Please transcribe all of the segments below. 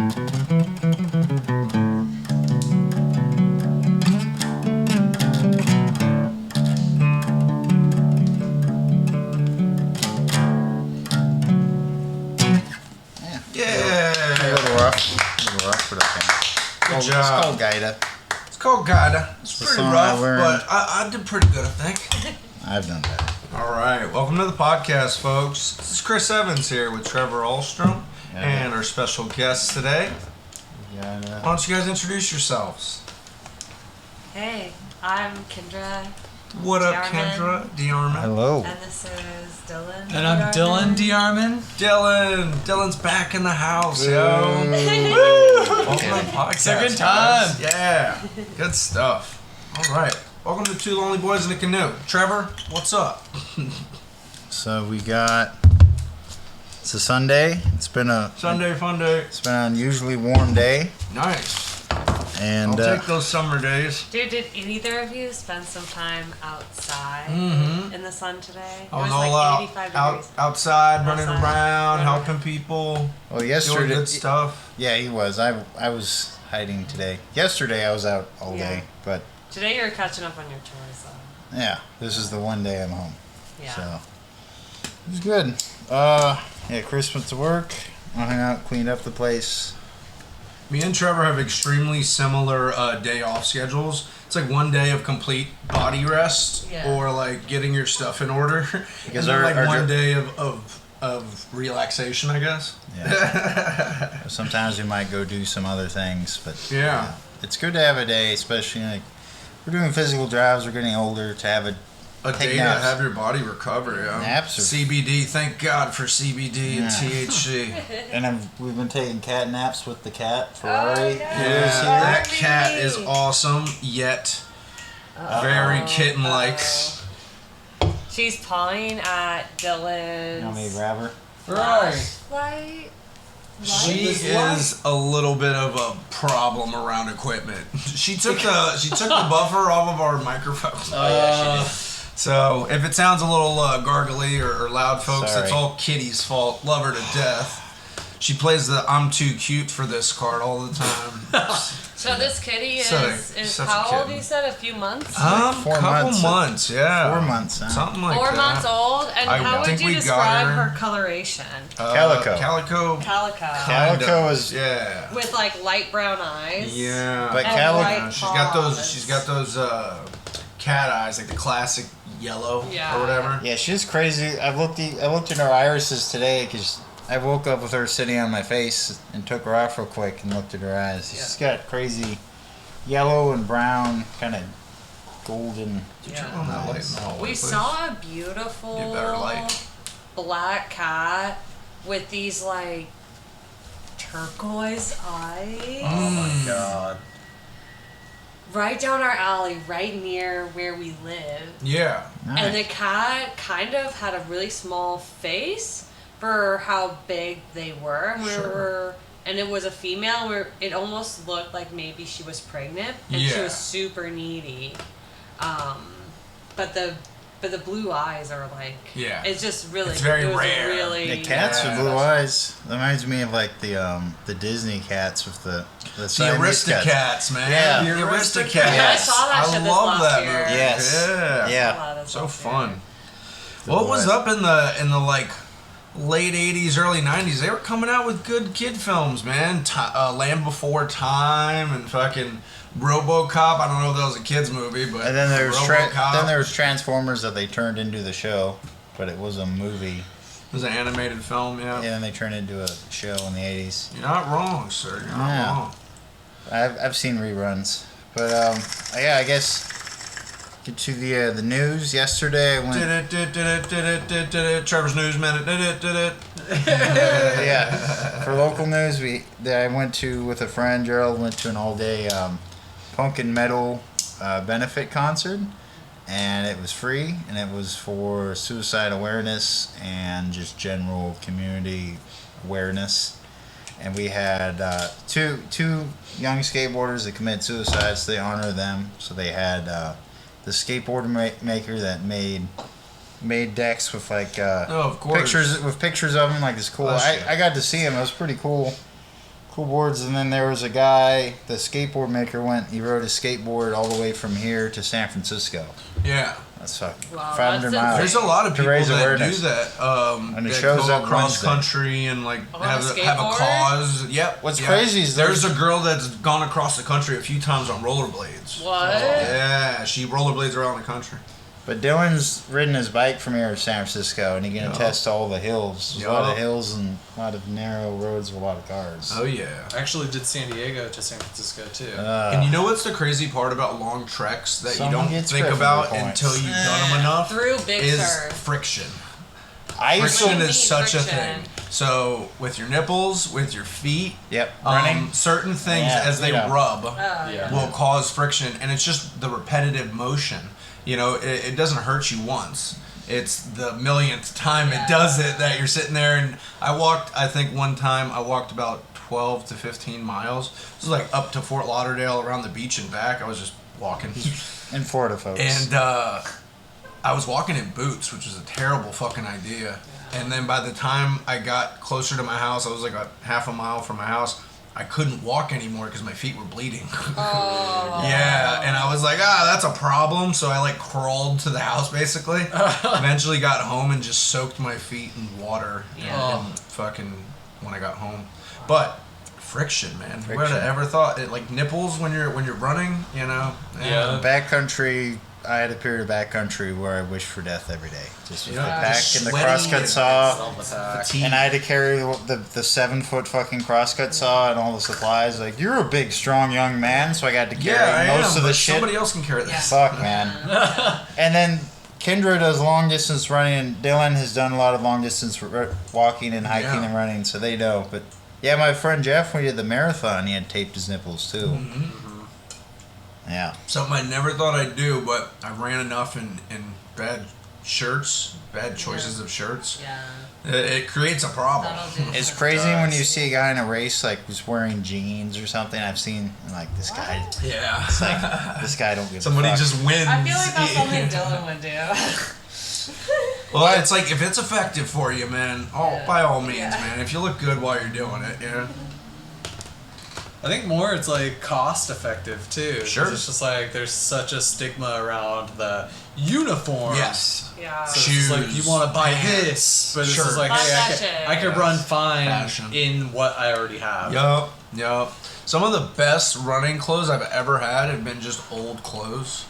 Good job. It's called Gaida. It's called Gaida. It's pretty rough, but I did pretty good, I think. I've done better. All right. Welcome to the podcast, folks. This is Chris Evans here with Trevor Ahlstrom and our special guest today. Why don't you guys introduce yourselves? Hey, I'm Kendra. What up, Kendra Diarman? Hello. And this is Dylan. And I'm Dylan Diarman. Dylan's back in the house, yo. Welcome to the podcast. It's a good time. Guys. Yeah, good stuff. All right. Welcome to Two Lonely Boys in a Canoe. Trevor, what's up? So we got. It's a Sunday. It's been a Sunday fun day. It's been an unusually warm day. Nice. And I'll take those summer days. Dude, did either of you spend some time outside in the sun today? It was like 85 degrees. Outside, running around, helping people. Well, yesterday, doing good stuff. Yeah, he was. I was hiding today. Yesterday I was out all day, but today you're catching up on your chores, though. yeah, this is the one day I'm home. Yeah. So it was good. Yeah, Chris went to work. I hung out, cleaned up the place. Me and Trevor have extremely similar day off schedules. It's like one day of complete body rest or like getting your stuff in order. Because and then like one day of relaxation, I guess. Yeah. Sometimes we might go do some other things, but yeah. It's good to have a day, especially like we're doing physical drives, we're getting older, to have a day naps. To have your body recover, yeah. Naps are CBD, thank God for CBD and THC. And we've been taking cat naps with the cat, Ferrari. Yeah, that cat is awesome, yet very kitten-like. She's pawing at Dylan's. You want me to grab her? Right. She is a little bit of a problem around equipment. She took the buffer off of our microphones. Oh yeah, she did. So if it sounds a little gargly or loud, folks, Sorry. It's all Kitty's fault. Love her to death. She plays the "I'm too cute for this" card all the time. So this kitty is such a how old? kitten. You said a few months. Couple months, yeah. 4 months, something like 4 that. 4 months old, and how would you describe her coloration? Calico. Calico is with like light brown eyes. Yeah, but Calico. She's got those cat eyes, like the classic yellow or whatever. Yeah, she's crazy. I looked in her irises today because I woke up with her sitting on my face and took her off real quick and looked at her eyes. She's got crazy yellow and brown, kind of golden. We saw a beautiful black cat with these like turquoise eyes. Oh my God. Right down our alley, right near where we live. Yeah. Nice. And the cat kind of had a really small face for how big they were. And it was a female where it almost looked like maybe she was pregnant and she was super needy. But the blue eyes are like it's just really it's very rare. The cats with blue eyes reminds me of like the Disney cats with the Aristocats, man. Yeah, the Aristocats. Yeah, I saw that shit this love last that year. movie. Yes. Yeah. So fun. What was up in the like late 80s, early 90s? They were coming out with good kid films, man. Land Before Time and fucking RoboCop. I don't know if that was a kids movie, but and then there was Transformers that they turned into the show, but it was a movie. It was an animated film, yeah. Yeah, and they turned it into a show in the 80s. You're not wrong, sir. You're not wrong. I've seen reruns, but I guess get to the news. Yesterday I went. Trevor's News Minute. Yeah, for local news, I went to with a friend. Gerald went to an all-day punk and metal benefit concert, and it was free, and it was for suicide awareness and just general community awareness. And we had two young skateboarders that committed suicide, so they honor them. So they had the skateboard maker that made decks with like of course. pictures of them, like it's cool. I got to see him. It was pretty cool. Cool boards, and then there was a guy, the skateboard maker he rode his skateboard all the way from here to San Francisco. Yeah. That's fucking Wow, 500 that's miles. There's a lot of To people raise that awareness. do that. And it That shows go up across Wednesday. country and like On have a a skateboard? cause. Yep. What's yeah. crazy is there's a girl that's gone across the country a few times on rollerblades. What? Yeah, she rollerblades around the country. But Dylan's ridden his bike from here to San Francisco, and he can Yeah. attest to all the hills. There's a lot Yeah. of hills and a lot of narrow roads with a lot of cars. Oh yeah. I actually did San Diego to San Francisco too. And you know what's the crazy part about long treks that you Someone don't gets think Gryffindor about points. until you've done them enough? Through Big is Sur. friction. I used Friction to. What do you is mean, such a friction? thing. So with your nipples, with your feet, Yep, running. certain things Yeah, as they yeah. rub Oh, Yeah. will cause friction, and it's just the repetitive motion. You know, it doesn't hurt you once. It's the millionth time Yeah. it does it that you're sitting there. And I think one time I walked about 12 to 15 miles. This was like up to Fort Lauderdale around the beach and back. I was just walking. In Florida, folks. And I was walking in boots, which was a terrible fucking idea. And then by the time I got closer to my house, I was like a half a mile from my house. I couldn't walk anymore because my feet were bleeding. Oh. Yeah, and I was like, that's a problem. So I like crawled to the house basically. Eventually got home and just soaked my feet in water. Yeah. And fucking when I got home. But friction, man. Who would Friction. have ever thought it? Like nipples when you're running, you know? Yeah. Backcountry, I had a period of backcountry where I wished for death every day. Just with Yeah, the pack just and the sweaty crosscut and saw. All the pack. Fatigue. And I had to carry the 7-foot fucking crosscut saw and all the supplies. Like, you're a big, strong young man, so I got to carry Yeah, most of the but shit. somebody else can carry this. Fuck, man. And then Kendra does long distance running, and Dylan has done a lot of long distance walking and hiking Yeah. and running, so they know. But yeah, my friend Jeff, when he did the marathon, he had taped his nipples too. Mm-hmm. Yeah. Something I never thought I'd do, but I ran enough in bad shirts, bad choices of shirts. Yeah. It creates a problem. That'll do. It's crazy when you see a guy in a race like who's wearing jeans or something. I've seen like this guy. Yeah. It's like this guy don't give Somebody a fuck. just wins. I feel like that's something Dylan would do. Well, it's like if it's effective for you, man. Yeah. By all means, Yeah. man. If you look good while you're doing it, you know. I think more it's like cost effective too. 'cause Sure. It's just like there's such a stigma around the uniform. Yes. Yeah. So it's just like you want to buy this, but it's Sure. just like, Buy hey, that I could shit. run fine Fashion. in what I already have. Yup. Some of the best running clothes I've ever had have been just old clothes.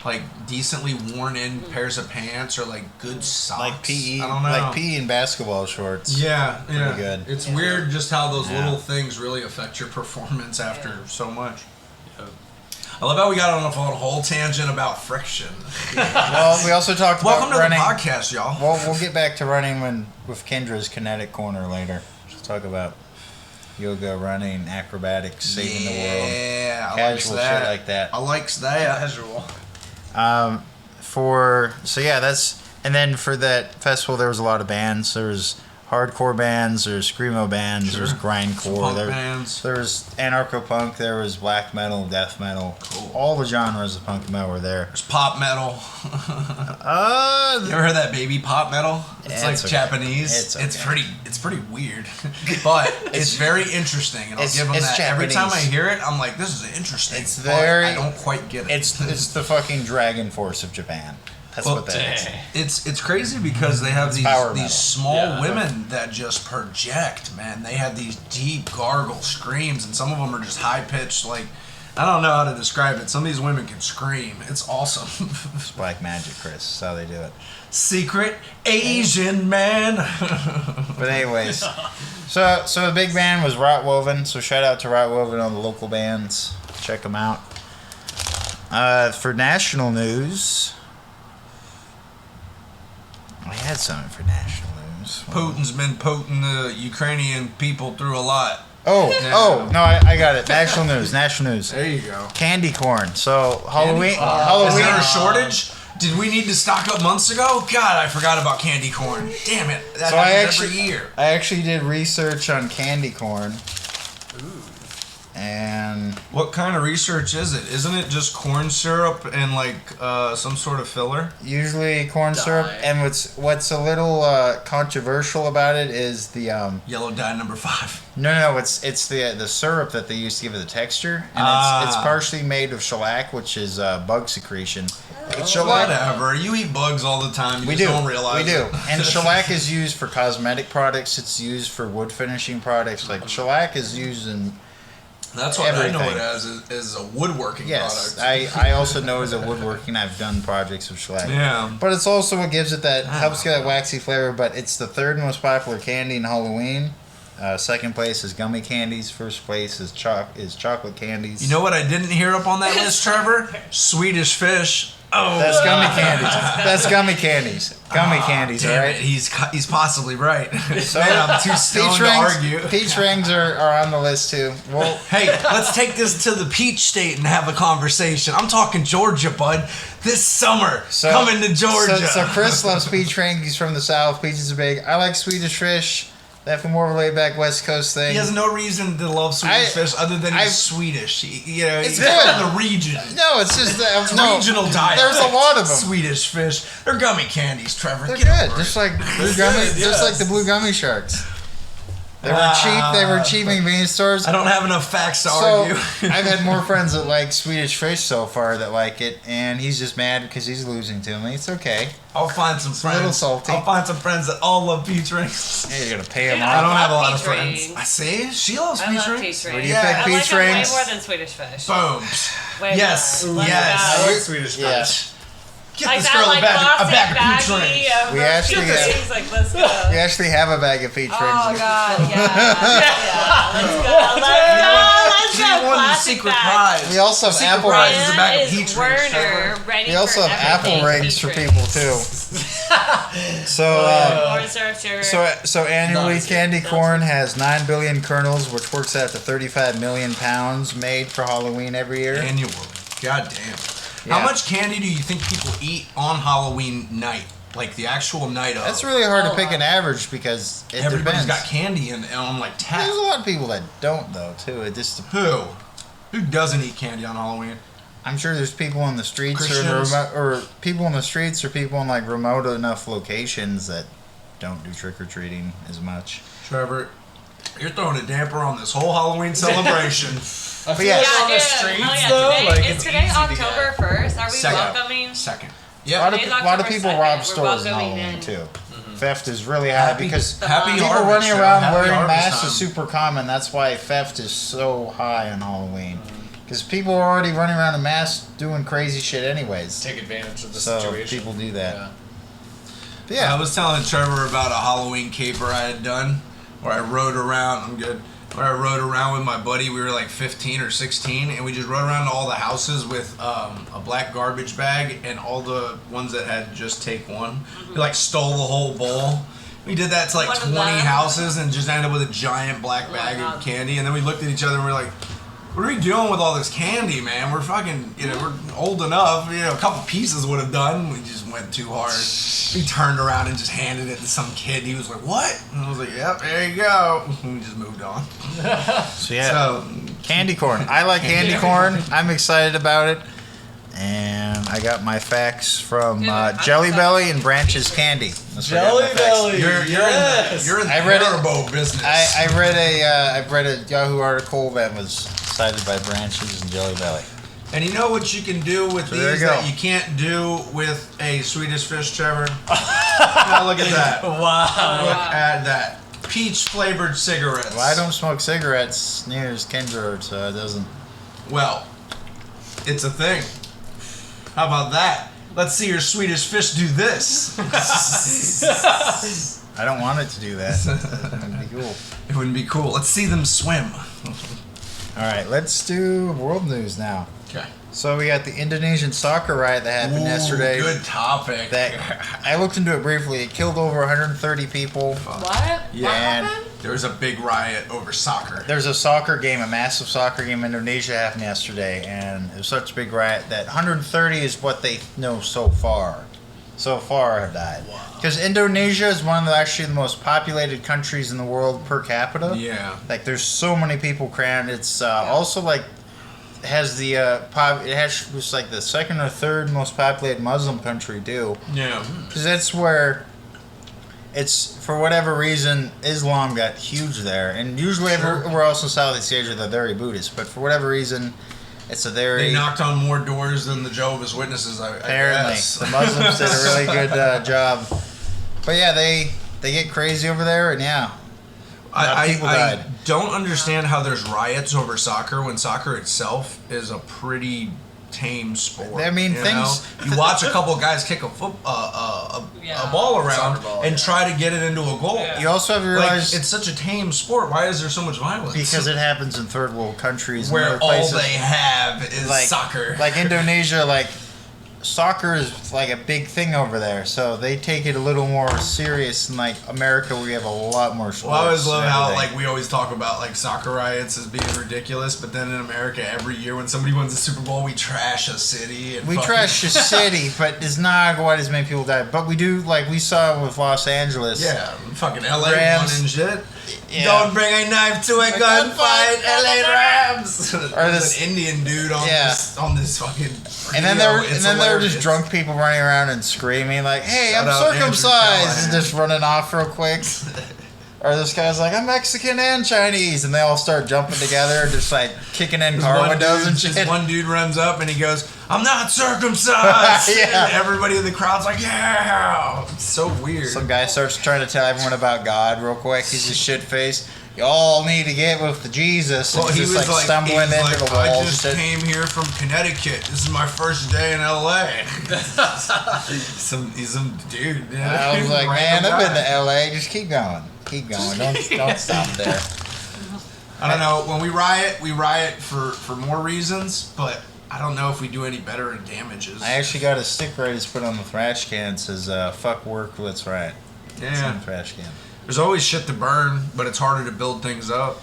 Like decently worn in pairs of pants or like good socks. Like PE, I don't know. like PE and basketball shorts. Yeah, yeah. good. It's weird just how those Yeah. little things really affect your performance after so much. I love how we got on a whole tangent about friction. Well, we also talked Welcome about to running. the podcast, y'all. Well, we'll get back to running with Kendra's kinetic corner later. Let's talk about yoga, running, acrobatics, saving the world. Yeah, I Casual likes that. shit like that. I likes that. Casual. And then for that festival there was a lot of bands. There was hardcore bands, there's screamo bands, Sure. there's Some grindcore, punk there bands. was anarcho punk, there was black metal, death metal. Cool. All the genres of punk and metal were there. There's pop metal. You ever heard that baby pop metal? It's like It's okay. Japanese. It's okay. It's pretty weird, but it's very interesting, and I'll it's- give them it's that. Every time I Japanese. hear it, I'm like, this is interesting. It's but very- I don't quite get it. It's the fucking Dragon Force of Japan. That's Well, what that is. It's crazy because they have power metal. these small Yeah. women that just project, man. They have these deep gargle screams, and some of them are just high pitched. Like, I don't know how to describe it. Some of these women can scream. It's awesome. It's black magic, Chris. That's how they do it. Secret Asian man. But anyways, so the big band was Rot Woven. So shout out to Rot Woven on the local bands. Check them out. For national news, I had something for national news. Putin's been putting the Ukrainian people through a lot. Oh, Yeah. no, I got it. National news. There you go. Candy corn. So Halloween. Is Halloween. there a shortage? Did we need to stock up months ago? God, I forgot about candy corn. Damn it. That So I happens actually, every year. I actually did research on candy corn. And What kind of research is it? Isn't it just corn syrup and like some sort of filler? usually corn syrup. And what's a little controversial about it is the Yellow dye number 5. no, it's the syrup that they use to give it the texture, and it's partially made of shellac, which is bug secretion. Shellac, Whatever. You eat bugs all the time. You we just do, don't realize we do. it. And shellac is used for cosmetic products. It's used for wood finishing products. Like shellac is used in That's what I know everything. it as is a woodworking yes. product. I also know as a woodworking, I've done projects with shellac. Yeah. But it's also what gives it that helps get that waxy flavor. But it's the third most popular candy in Halloween. Second place is gummy candies. First place is chocolate candies. You know what I didn't hear up on that list, Trevor? Swedish fish. Oh, That's gummy candies. That's gummy candies. Gummy candies, all damn right? it. He's possibly right. So, Man, I'm too stoned to argue. Peach rings are on the list too. Well, Hey, let's take this to the peach state and have a conversation. I'm talking Georgia, bud. This summer, coming to Georgia. So Chris loves peach rings. He's from the South. Peaches are big. I like Swedish fish. That's more of a laid back West Coast thing. He has no reason to love Swedish fish other than he's Swedish. It's he's good. from the region. No, it's just that no, Regional dialect. There's a lot of them. Swedish fish. They're gummy candies, Trevor. They're Get good, over just it. like blue gummy, just like the blue gummy sharks. They were cheap. They were cheap in convenience stores. I don't have enough facts to So argue. I've had more friends that like Swedish fish so far that like it, and he's just mad because he's losing to me. It's okay. I'll find some friends. a little salty. I'll find some friends that all love peach rings. Hey, you're gonna pay him Dude, I off. don't have a love lot of peach friends. rings. I see. She loves I peach love rings. peach Where rings. do you Yeah. pick I peach like them rings? way more than Swedish fish. Boom. Way Yes. more. Let's Yes. go. I like Swedish Yeah. fish. Get Like this that, girl like a bag plastic of peach baggie rings. of We peach actually have- rings. Like, let's go. We actually have a bag of peach Oh rings. god, yeah. Let's go. Let's She go. won the Plastic secret bag. prize. We also have Secret apple prize rings. is a bag of Is peach rings, Werner Trevor. ready We also for have apple everything rings peach for rings. people too. So, Corn syrup, sugar. so annually, Nice. candy corn has 9 billion kernels, which works out to 35 million pounds made for Halloween every year. Annual. God damn. Yeah. How much candy do you think people eat on Halloween night? Like the actual night of? That's really hard to Oh, pick wow. an average because it Everybody's depends. got candy on like tap. There's a lot of people that don't though too. It just Who? Who doesn't eat candy on Halloween? I'm sure there's people in the streets Christians. or people in the streets or people in like remote enough locations that don't do trick or treating as much. Trevor, you're throwing a damper on this whole Halloween celebration. I feel yeah. like Yeah, on the dude. streets Hell yeah. though, Today, like is it's today easy to October 1st? Are we Second. welcoming? Second. A lot Yep. Today's of October people 2nd. rob We're stores on welcoming Halloween in. too. Theft is really high Happy- because Happy people harvest, running Joe. around Happy wearing harvest masks time. is super common. That's why theft is so high on Halloween. Because people are already running around in masks doing crazy shit anyways. take advantage of the So situation. people do that. Yeah. But yeah. I was telling Trevor about a Halloween caper I had done where I rode around. I'm good. Where I rode around with my buddy. We were like 15 or 16, and we just rode around to all the houses with a black garbage bag and all the ones that had just take one. We like stole the whole bowl. We did that to like One of 20 them. houses and just ended up with a giant black Oh my bag God. of candy. And then we looked at each other and we were like, what are we doing with all this candy, man? We're fucking, we're old enough. A couple pieces would have done. We just went too hard. We turned around and just handed it to some kid. He was like, what? And I was like, yep, there you go. And we just moved on. So yeah. So, Candy corn. I like candy corn. I'm excited about it. And I got my facts from Jelly Belly and Branches Candy. That's where I got my Jelly facts. Belly. you're Yes. in the I read it. Haribo business. I read a Yahoo article that was cited by Branches and Jelly Belly. and you know what you can do with So there these you go. that you can't do with a Swedish fish, Trevor? Now look at that. Wow. Look at that. Peach flavored cigarettes. Well, I don't smoke cigarettes near as Kendra, so it doesn't. Well, it's a thing. How about that? Let's see your Swedish fish do this. I don't want it to do that. That'd be cool. It wouldn't be cool. Let's see them swim. All right, let's do world news now. Okay. So we got the Indonesian soccer riot that happened yesterday. Good topic. That I looked into it briefly. It killed over 130 people. What? Yeah. What And- happened? There was a big riot over soccer. There's a soccer game, a massive soccer game in Indonesia happened yesterday, and it was such a big riot that 130 is what they know so far. so far have died. Because Indonesia is one of actually the most populated countries in the world per capita. Yeah. Like there's so many people crammed. It's also like has the it has was like the second or third most populated Muslim country too. Yeah. Because that's where it's for whatever reason Islam got huge there, and usually everywhere else in Southeast Asia they're very Buddhist, but for whatever reason it's a very They knocked on more doors than the Jehovah's Witnesses. I apparently guess. the Muslims did a really good job. But yeah, they get crazy over there, and yeah. I don't understand how there's riots over soccer when soccer itself is a pretty tame sport. I mean, you watch a couple of guys kick a ball around and try to get it into a goal. Yeah. You also have to realize it's such a tame sport. Why is there so much violence? because it happens in third world countries where and other all places. they have is soccer. Like Indonesia, like soccer is like a big thing over there, so they take it a little more serious than like America, where we have a lot more sports. Well, I always love and how everything. like we always talk about like soccer riots as being ridiculous, but then in America every year when somebody wins the Super Bowl, we trash a city. And we trash the city, but it's not quite as many people die. But we do, like we saw with Los Angeles. Yeah, fucking LA Rams. won and shit. Yeah. Don't bring a knife to a gunfight, LA Rams. Or this an Indian dude on this fucking. And then video. there were just drunk people running around and screaming like, "Hey, Shout I'm out Andrew circumcised!" and Callahan. just running off real quick. Or this guy's like, "I'm Mexican and Chinese," and they all start jumping together, just like kicking in car windows and shit. One dude runs up and he goes, "I'm not circumcised." Yeah. And everybody in the crowd's like, "Yeah." It's so weird. Some guy starts trying to tell everyone about God real quick. He's a shit face. You all need to get with the Jesus. And Well, he's just like stumbling into the I walls. just and shit. came here from Connecticut. This is my first day in LA. He's some dude. Yeah. I was like, man, Random I've been guy. to LA. Just keep going. Keep going. Don't stop there. I don't know. When we riot for more reasons, but I don't know if we do any better in damages. I actually got a sticker I just put on the trash can. It says, fuck work, let's riot. It's in Yeah. the trash can. There's always shit to burn, but it's harder to build things up.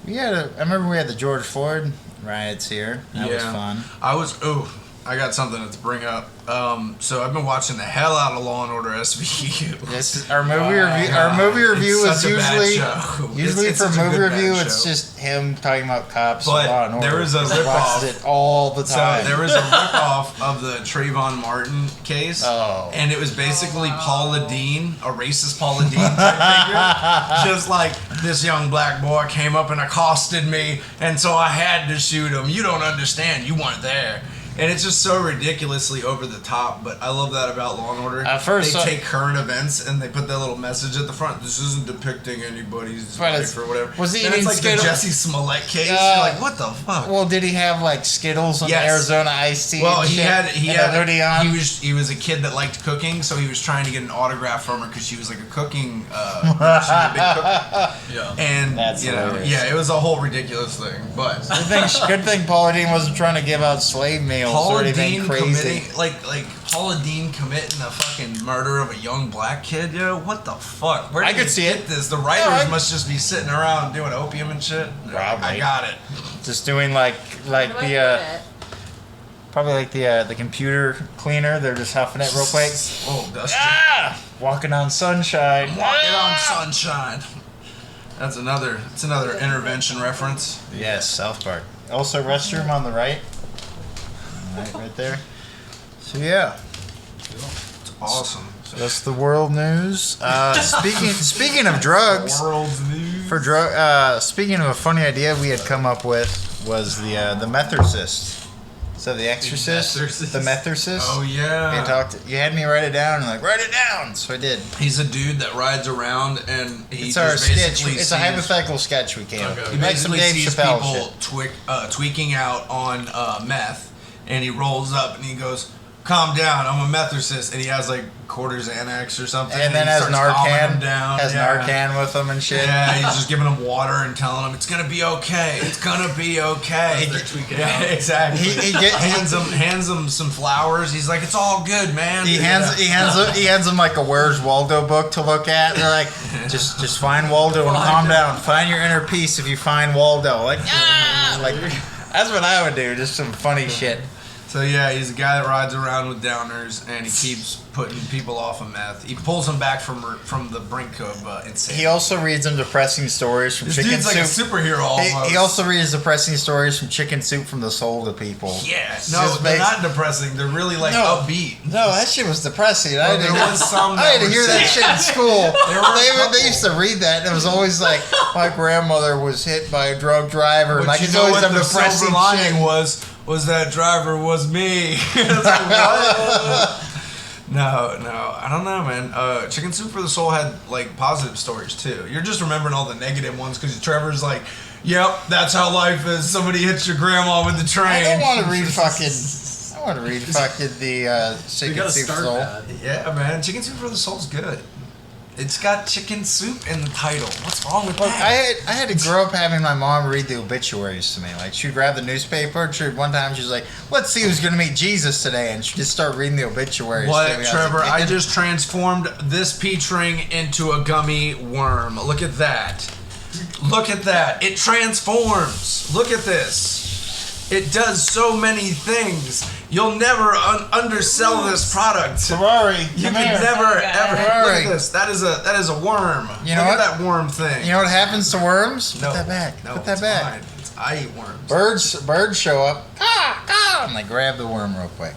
I remember we had the George Floyd riots here. That was fun. I got something to bring up. So I've been watching the hell out of Law and Order SVU. This our movie review. Our movie review It's is such a bad usually show. It's for such a movie good bad review. It's show. just him talking about cops But and Law and Order. there was a He rip-off. watches it all the So time. there was a ripoff of the Trayvon Martin case, and it was basically Paula Deen, a racist Paula Deen type figure. Just like, this young black boy came up and accosted me, and so I had to shoot him. You don't understand. You weren't there. And it's just so ridiculously over the top, but I love that about Law and Order. At first, they take current events and they put that little message at the front. This isn't depicting anybody's life or whatever. Was he then eating it's like Skittles? the Jesse Smollett case. You're like, what the fuck? Well, did he have like Skittles and Yes. Arizona iced tea? Well, and he shit had and a hoodie on? he was a kid that liked cooking, so he was trying to get an autograph from her because she was like a cooking person, a big cook. Yeah. And That's hilarious. yeah, it was a whole ridiculous thing. But Good thing Paula Deen wasn't trying to give out slave meals or Paula anything Deen crazy. committing like Paula Deen committing a fucking murder of a young black kid, what the fuck? Where I did could they see get it. this? The writers I- must just be sitting around doing opium and shit. Probably. I got it. Just doing like Where do I the put it? probably like the computer cleaner. They're just huffing it real quick. Oh, Dusty. Walking on sunshine. Walking on sunshine. It's another intervention reference. Yes, South Park. Also, restroom on the right. Right there. So yeah, It's awesome. so that's the world news. Speaking of drugs, World's news. speaking of a funny idea we had come up with was the Methercist. So the Exorcist, the Methercist. Oh yeah. You had me write it down and like write it down, so I did. He's a dude that rides around and he It's our just sketch. basically It's sees, a hypothetical sketch we came up with. He Like some basically Dave sees Chappelle people shit. tweaking out on meth, and he rolls up and he goes, "Calm down, I'm a Methercist," and he has like quarters Xanax or something, And then he has starts calming Narcan. him down. Has yeah. Narcan with him and shit. Yeah, he's just giving him water and telling him it's gonna be okay. It's gonna be okay. Yeah, exactly. He hands him some flowers. He's like, "It's all good, man." He hands him like a Where's Waldo book to look at. They're like, just find Waldo and calm down. Find your inner peace if you find Waldo. Like, like that's what I would do. Just some funny shit. So yeah, he's a guy that rides around with downers, and he keeps putting people off of meth. He pulls them back from the brink of insanity. He also reads them depressing stories from This Chicken dude's like Soup. a superhero almost. He also reads depressing stories from Chicken Soup from the Soul to people. Yeah, It's no, just they're based- not depressing. They're really like No. upbeat. No, that shit was depressing. Well, there was some I had that to were hear that sad. shit in school. There were a They couple. used to read that, and it was always like, my grandmother was hit by a drunk driver. But Like, you it's know always what some the depressing silver lining shit. was that driver was me. It's like, what? No, I don't know, man. Chicken Soup for the Soul had like positive stories too. You're just remembering all the negative ones because Trevor's like, "Yep, that's how life is. Somebody hits your grandma with the train." I don't want to read fucking. I want to read fucking the You Chicken gotta Soup start Soul. bad. Yeah, man. Chicken Soup for the Soul's good. It's got chicken soup in the title. What's wrong with Look, that? I had to grow up having my mom read the obituaries to me. Like, she'd grab the newspaper. One time she was like, "Let's see who's gonna meet Jesus today," and she'd just start reading the obituaries. What, to me. I was Trevor? like, I just transformed this peach ring into a gummy worm. Look at that. Look at that. It transforms. Look at this. It does so many things. You'll never undersell this product. Ferrari, You come could here. never Okay. ever. Look Ferrari. at this. That is a worm. You know Look what? at that worm thing. You know what happens to worms? No, Put that back. No, Put that it's back. fine. I eat worms. Birds show up. And they grab the worm real quick.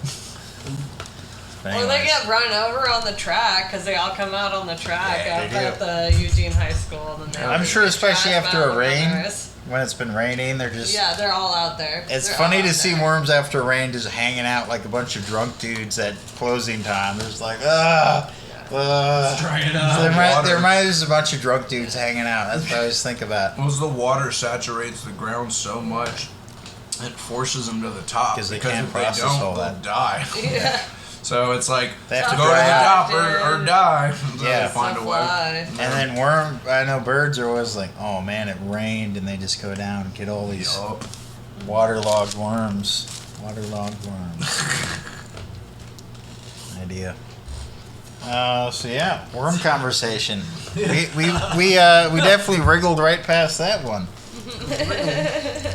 But Or they anyways. get run over on the track because they all come out on the track Yeah, they at the Eugene High School. And then I'm sure, especially trash after a mountain rain, runners. when it's been raining, they're just. Yeah, they're all out there. It's They're funny all to out see there. worms after rain just hanging out like a bunch of drunk dudes at closing time. They're just like, ah. Trying it out. There might be a bunch of drunk dudes hanging out. That's what I always think about. Was the water saturates the ground so much, it forces them to the top. 'Cause they because can't if they process don't, all they'll that. die. Yeah. So it's like They have to go to the dry out. top or die. So Yeah. they find a way. Fly. And then I know birds are always like, oh man, it rained, and they just go down and get all these Yup. waterlogged worms. Waterlogged worms. Idea. So yeah, worm conversation. We definitely wriggled right past that one.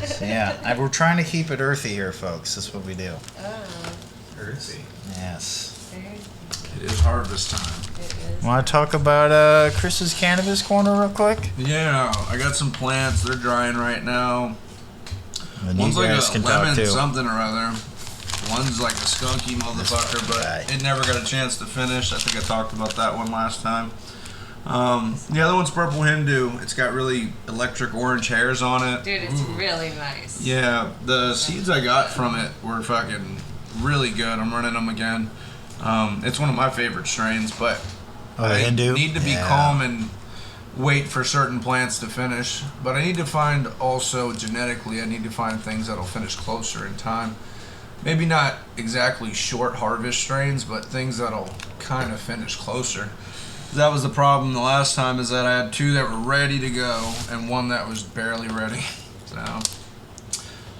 So yeah, we're trying to keep it earthy here, folks. That's what we do. Earthy. Yes. It is harvest time. Want to talk about Chris's cannabis corner real quick? Yeah, I got some plants. They're drying right now. And One's you like guys a can talk lemon too. something or other. One's like a skunky motherfucker, guy. but it never got a chance to finish. I think I talked about that one last time. The other one's Purple Hindu. It's got really electric orange hairs on it. Dude, it's really nice. Yeah, the seeds I got from it were fucking really good. I'm running them again. It's one of my favorite strains, but Oh, the I Hindu? need to be Yeah. calm and wait for certain plants to finish. But I need to find also genetically, I need to find things that'll finish closer in time. Maybe not exactly short harvest strains, but things that'll kind of finish closer. That was the problem the last time, is that I had two that were ready to go and one that was barely ready. So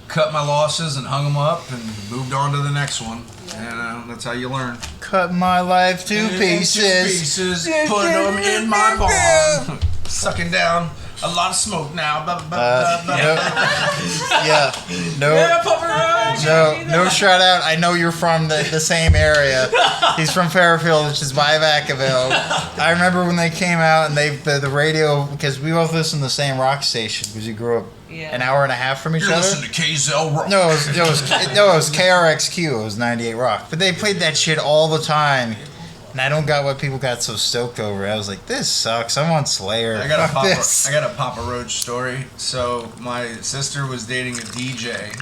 cut my losses and hung them up and moved on to the next one. And that's how you learn. Cut my life to In pieces. put them in my bong. Sucking down a lot of smoke now. Yeah. No shout out. I know you're from the same area. He's from Fairfield, which is by Vacaville. I remember when they came out and the radio, because we both listened to the same rock station because we grew up an hour and a half from each You're other. listening to KZL Rock. No, it was KRXQ. It was 98 Rock. But they played that shit all the time. And I don't got what people got so stoked over. I was like, this sucks. I'm on Slayer. I got Fuck this. a Papa Roach story. So my sister was dating a DJ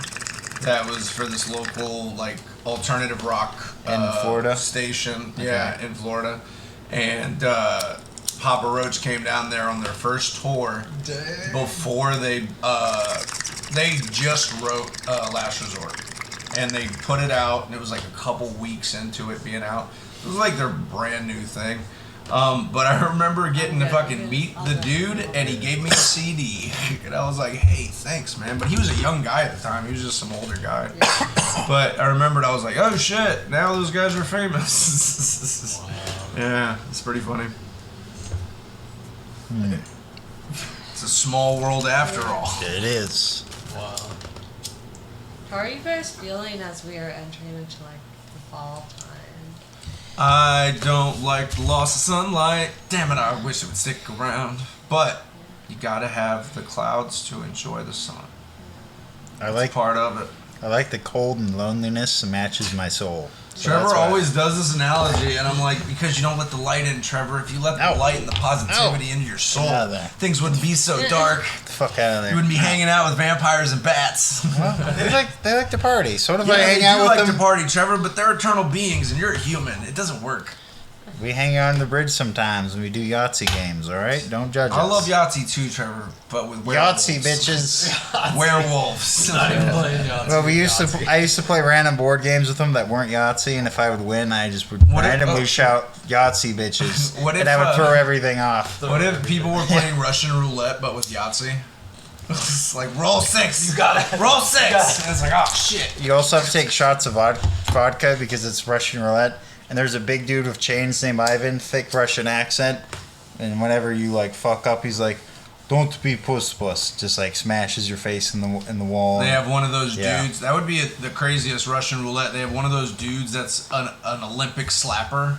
that was for this local like alternative rock In Florida? station. Okay. Yeah, in Florida. And Papa Roach came down there on their first tour. Dang. Before they just wrote Last Resort, and they put it out, and it was like a couple weeks into it being out. It was like their brand new thing. But I remember getting to fucking meet the dude, and he gave me a CD, and I was like, "Hey, thanks, man." But he was a young guy at the time; he was just some older guy. But I remembered, I was like, "Oh shit! Now those guys are famous." Yeah, it's pretty funny. It's a small world after all. It is. Wow. How are you guys feeling as we are entering into like the fall time? I don't like the loss of sunlight. Damn it, I wish it would stick around. But you gotta have the clouds to enjoy the sun. I like Part of it. I like the cold and loneliness that matches my soul. So Trevor that's why- always does this analogy, and I'm like, because you don't let the light in, Trevor. If you let the Ow. light and the positivity into your soul, Get out of there. things wouldn't be so dark. Get the fuck out of there. You wouldn't be hanging out with vampires and bats. Well, they like to party. So if I Yeah, hang they out do with like them, to party, Trevor, but they're eternal beings, and you're a human. It doesn't work. we hang out on the bridge sometimes and we do Yahtzee games. All right, don't judge us. I love Yahtzee too, Trevor, but with werewolves. Yahtzee, bitches. Werewolves. Not even playing Yahtzee. Well, Yahtzee. I used to play random board games with them that weren't Yahtzee, and if I would win, I just would What if- randomly shout Yahtzee, bitches, What if, and I would throw everything off. What if people were playing Russian roulette but with Yahtzee? It's like roll 6. You got it. Roll 6. You got it. And it's like, oh shit. You also have to take shots of vodka because it's Russian roulette, and there's a big dude with chains named Ivan, thick Russian accent, and whenever you like fuck up, he's like, "Don't be puss," just like smashes your face in the wall. They have one of those Yeah. dudes. That would be the craziest Russian roulette. They have one of those dudes that's an Olympic slapper.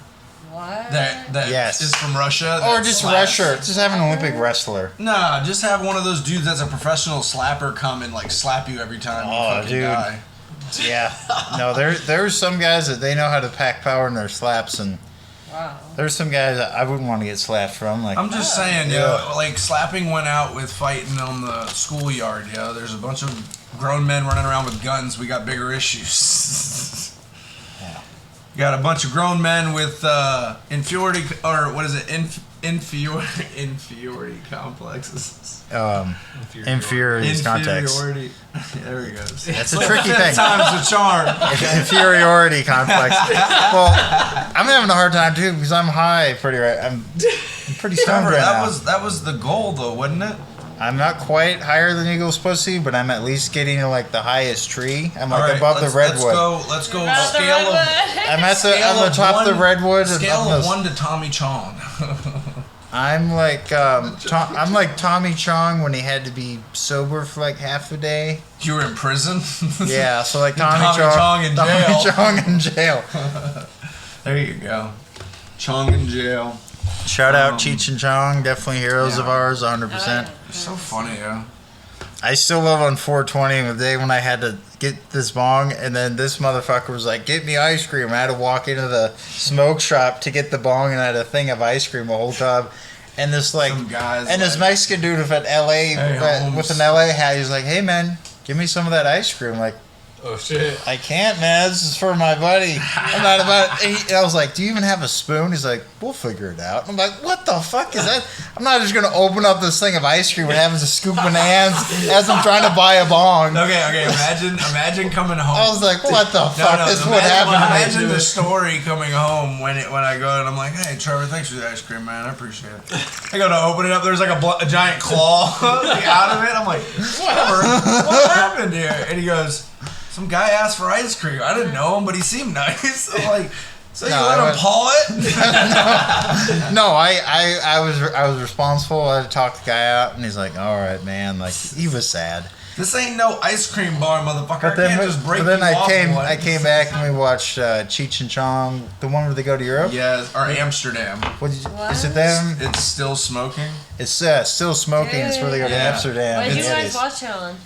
What? That Yes. is from Russia. Or that just slaps. Russia. Just have an Olympic wrestler. Nah, just have one of those dudes that's a professional slapper come and like slap you every time Oh, you fucking dude. die. Yeah. No, there's some guys that they know how to pack power in their slaps, and Wow. there's some guys that I wouldn't want to get slapped from. Like, I'm just saying, Yeah. like slapping went out with fighting on the schoolyard. There's a bunch of grown men running around with guns. We got bigger issues. Yeah. Got a bunch of grown men with inferiority, or what is it? Inferiority complexes. inferiority context. Inferiority. There he goes. That's a tricky thing. Times the charm. Inferiority complex. Well, I'm having a hard time too because I'm high. I'm pretty stoned Trevor, right now. that was the goal, though, wasn't it? I'm not quite higher than Eagle's pussy, but I'm at least getting to like the highest tree. I'm like All right, above the redwood. Let's go. Not the Scale of redwood. I'm at scale on the of top of the redwood. and Scale I'm of the- 1 to Tommy Chong. I'm like I'm like Tommy Chong when he had to be sober for like half a day. You were in prison. Yeah, so like Tommy Chong in jail. Tommy Chong in jail. There you go. Chong in jail. Shout out Cheech and Chong, definitely heroes of yeah. ours, 100%. Oh, yeah. It's so funny, yeah. I still love on 420 the day when I had to get this bong, and then this motherfucker was like, "Get me ice cream." I had to walk into the smoke shop to get the bong, and I had a thing of ice cream the whole time. And this like, Some guys and this like, Mexican dude with an LA Holmes. with an LA hat, he's like, "Hey man, give me some of that ice cream." Like, Oh shit. I can't, man. This is for my buddy. I'm not about it. I was like, "Do you even have a spoon?" He's like, "We'll figure it out." I'm like, "What the fuck is that?" I'm not just gonna open up this thing of ice cream and having to scoop in hands as I'm trying to buy a bong. Okay. Imagine coming home. I was like, "What the fuck? No, This is what happened to me." Imagine the story coming home when I go and I'm like, "Hey, Trevor, thanks for the ice cream, man. I appreciate it." I go to open it up. There's like a giant claw out of it. I'm like, "Trevor, what happened here?" And he goes, "Some guy asked for ice cream. I didn't know him, but he seemed nice." I'm like, "So you No, let I him was- paw it?" No, I was responsible. I had to talk the guy out, and he's like, "All right, man." Like, he was sad. This ain't no ice cream bar, motherfucker. But then, I can't just break but then you I off came one. I came back and we watched Cheech and Chong, the one where they go to Europe. Yes, or Amsterdam. What did you, What? is it them? It's still smoking. It's still smoking. It's where they go to Yeah. Amsterdam. What did you Yeah, it guys is. watch it on?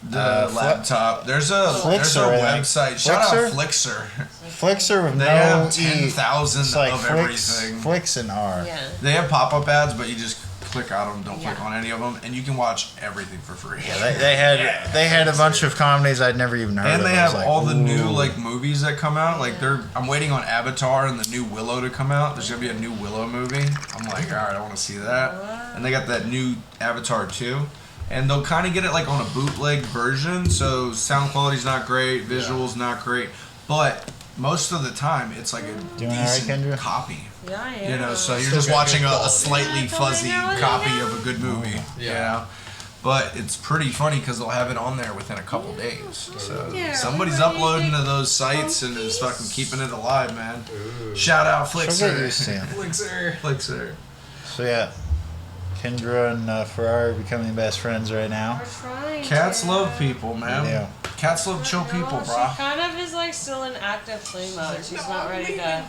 The laptop. There's a Flixer, I think. website. Shout Flixer? out Flixer. Flixer with They no have E. 10,000 It's like of Flix, everything. Flix and R. Yeah. They have pop-up ads, but you just click on them. Don't click Yeah. on any of them, and you can watch everything for free. Yeah, they had a bunch of comedies I'd never even heard And of. they I was have like, all the new ooh. like movies that come out. Like I'm waiting on Avatar and the new Willow to come out. There's gonna be a new Willow movie. I'm like, all right, I want to see that. And they got that new Avatar 2. And they'll kind of get it like on a bootleg version, so sound quality's not great, visuals not great, but most of the time it's like a Doing all right, decent Kendra? copy. Yeah, yeah. You know, so you're Still just got watching good a quality. slightly Yeah, totally fuzzy now, copy yeah. of a good movie. You Yeah. know? But it's pretty funny because they'll have it on there within a couple days. So Yeah, somebody's we uploading to really those sites and is fucking keeping it alive, man. Ooh. Shout out She'll get Flixer. used to it. Flixer. Flixer. So yeah, Kendra and Ferrari are becoming best friends right now. We're trying Cats to. love people, man. Yeah. Cats love chill people, She bro. kind of is like still in active play mode. She's not ready to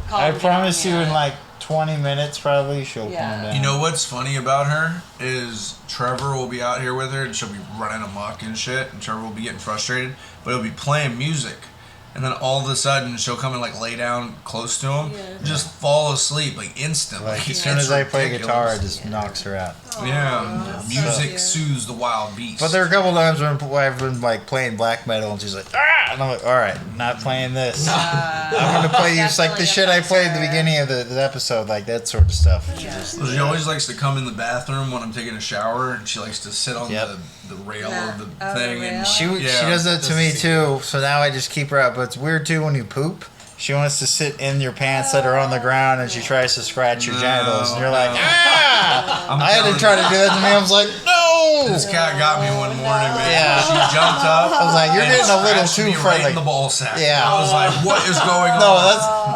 calm I down promise you yet. in like 20 minutes probably she'll Yeah. calm down. You know what's funny about her is Trevor will be out here with her and she'll be running amok and shit, and Trevor will be getting frustrated, but he'll be playing music. And then all of a sudden, she'll come and like lay down close to him, and just fall asleep like instantly. Like as It's soon as I play guitar, it ridiculous. just knocks her out. Yeah, so music cute. soothes the wild beast. But there are a couple times when I've been like playing black metal and she's like, ah! And I'm like, all right, not playing this. I'm gonna play you like the shit I played at the beginning of the episode, like that sort of stuff. Well, she always likes to come in the bathroom when I'm taking a shower, and she likes to sit on Yep. the rail Yeah. of the Oh, thing. the And rail? She yeah, does that to me too, so now I just keep her out. But it's weird too when you poop. She wants to sit in your pants that are on the ground, and she tries to scratch your genitals, and you're like, ah! I had to try to do that to me. I was like, no! This cat got me one morning, man. Yeah. She jumped up. I was like, you're and getting a little scratched too me friendly. right in the ball sack. Yeah. I was like, what is going on? No,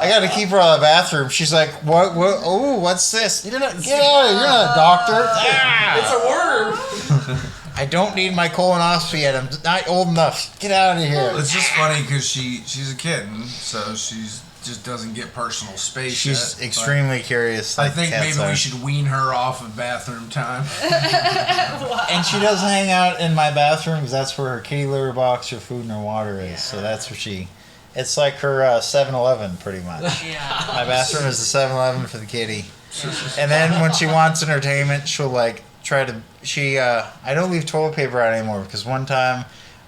I got to keep her out of the bathroom. She's like, what? Oh, what's this? Get out of here! You're not a doctor. It's a worm. I don't need my colonoscopy yet. I'm not old enough. Get out of here. It's just funny because she's a kitten, so she's just doesn't get personal space. She's yet, extremely curious. but I like think cats maybe are. we should wean her off of bathroom time. And she does hang out in my bathroom because that's where her kitty litter box, her food, and her water is. So that's where she. It's like her 7-Eleven, pretty much. Yeah. My bathroom is the 7-Eleven for the kitty. And then when she wants entertainment, she'll like try to. I don't leave toilet paper out anymore because one time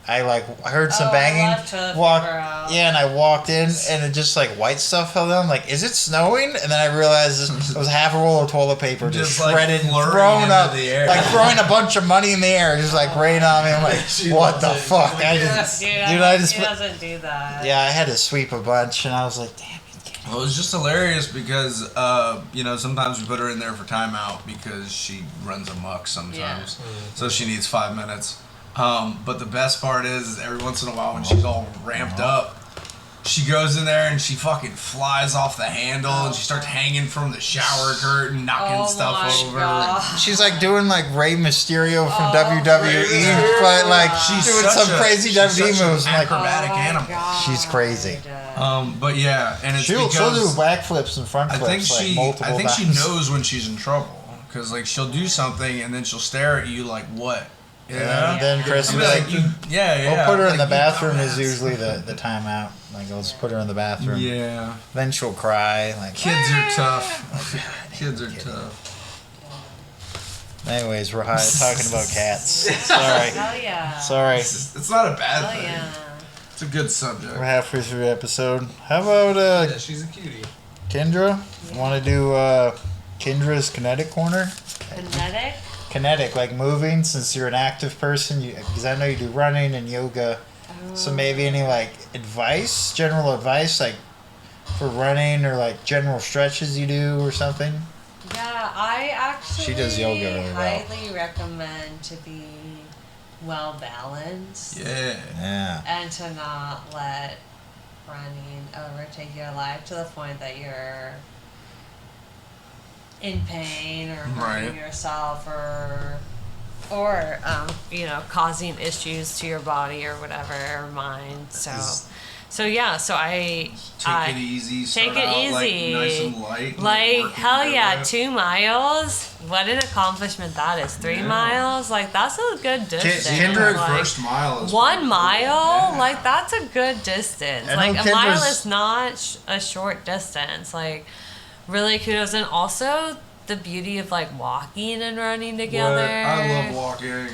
I heard some Oh, I banging. left toilet Walked, paper out. yeah, and I walked in and it just like white stuff fell down. Like, is it snowing? And then I realized it was half a roll of toilet paper just Just, like, shredded and flurrying thrown into up, the air. like throwing a bunch of money in the air, just like rain on me. I'm like, what the fuck? I just, Dude, I just, he doesn't do that. yeah, I had to sweep a bunch, and I was like, damn it. Well, it was just hilarious because, sometimes we put her in there for timeout because she runs amok sometimes. So she needs 5 minutes. But the best part is every once in a while when she's all ramped up, she goes in there and she fucking flies off the handle and she starts hanging from the shower curtain, knocking Oh stuff my over. God. She's like doing like Rey Mysterio from WWE, but like she's doing such some a- crazy she's WWE such an moves. I'm like, acrobatic animal. God. she's crazy. But yeah, and it's She'll because do backflips and front I flips think multiple I think she times. knows when she's in trouble because like she'll do something and then she'll stare at you like what. Yeah, and then Chris You'll will be be like, yeah. we'll put her in like, the you bathroom is dumbass. usually the timeout. Like, I'll just put her in the bathroom. Yeah. Then she'll cry. Like, Kids are tough. Kids are tough. anyways, we're talking about cats. Sorry. Hell yeah. Sorry. It's not a bad Hell thing. yeah. It's a good subject. We're halfway through the episode. How about Yeah, she's a cutie. Kendra? Want to do Kendra's Kinetic Corner? Kinetic? Kinetic, like moving, since you're an active person, because I know you do running and yoga. So maybe any like general advice, like for running or like general stretches you do or something? Yeah, I actually She does yoga really well. highly recommend to be well balanced Yeah. Yeah. and to not let running overtake your life to the point that you're in pain or hurting Right. yourself or causing issues to your body or whatever or mind. So I Take it easy. Take Start it out, easy. Like, nice and light. and like work hell your yeah, way up. 2 miles. What an accomplishment that is. 3 Yeah. miles, like that's a good distance. Kendra, like, First mile is 1 pretty mile, cool. Yeah. like that's a good distance. I Like know a mile Kendra's- is not a short distance. Like really kudos, and also the beauty of like walking and running together. I love walking.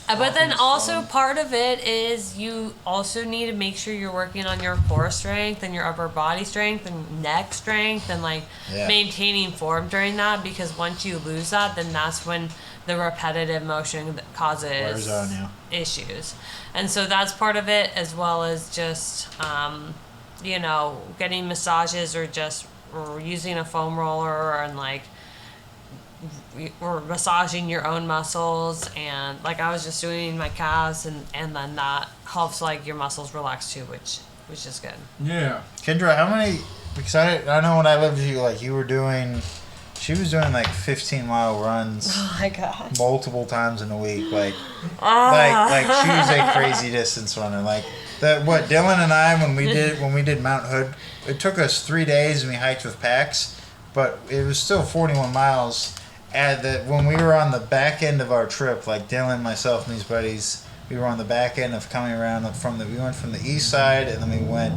But then Walking's also fun. part of it is you also need to make sure you're working on your core strength and your upper body strength and neck strength and like Yeah. maintaining form during that, because once you lose that, then that's when the repetitive motion that causes Wears on you. issues. And so that's part of it, as well as just getting massages or using a foam roller and like or massaging your own muscles, and like I was just doing my calves and then that helps like your muscles relax too, which is good. Yeah. Kendra, how many? Because I know when I lived with you, like you were doing She was doing like 15-mile runs Oh my god. multiple times in a week. Like she was a crazy distance runner. Like Dylan and I when we did Mount Hood, it took us 3 days and we hiked with packs, but it was still 41 miles. And when we were on the back end of our trip, like Dylan, myself, and these buddies, we were on the back end of coming around we went from the east side and then we went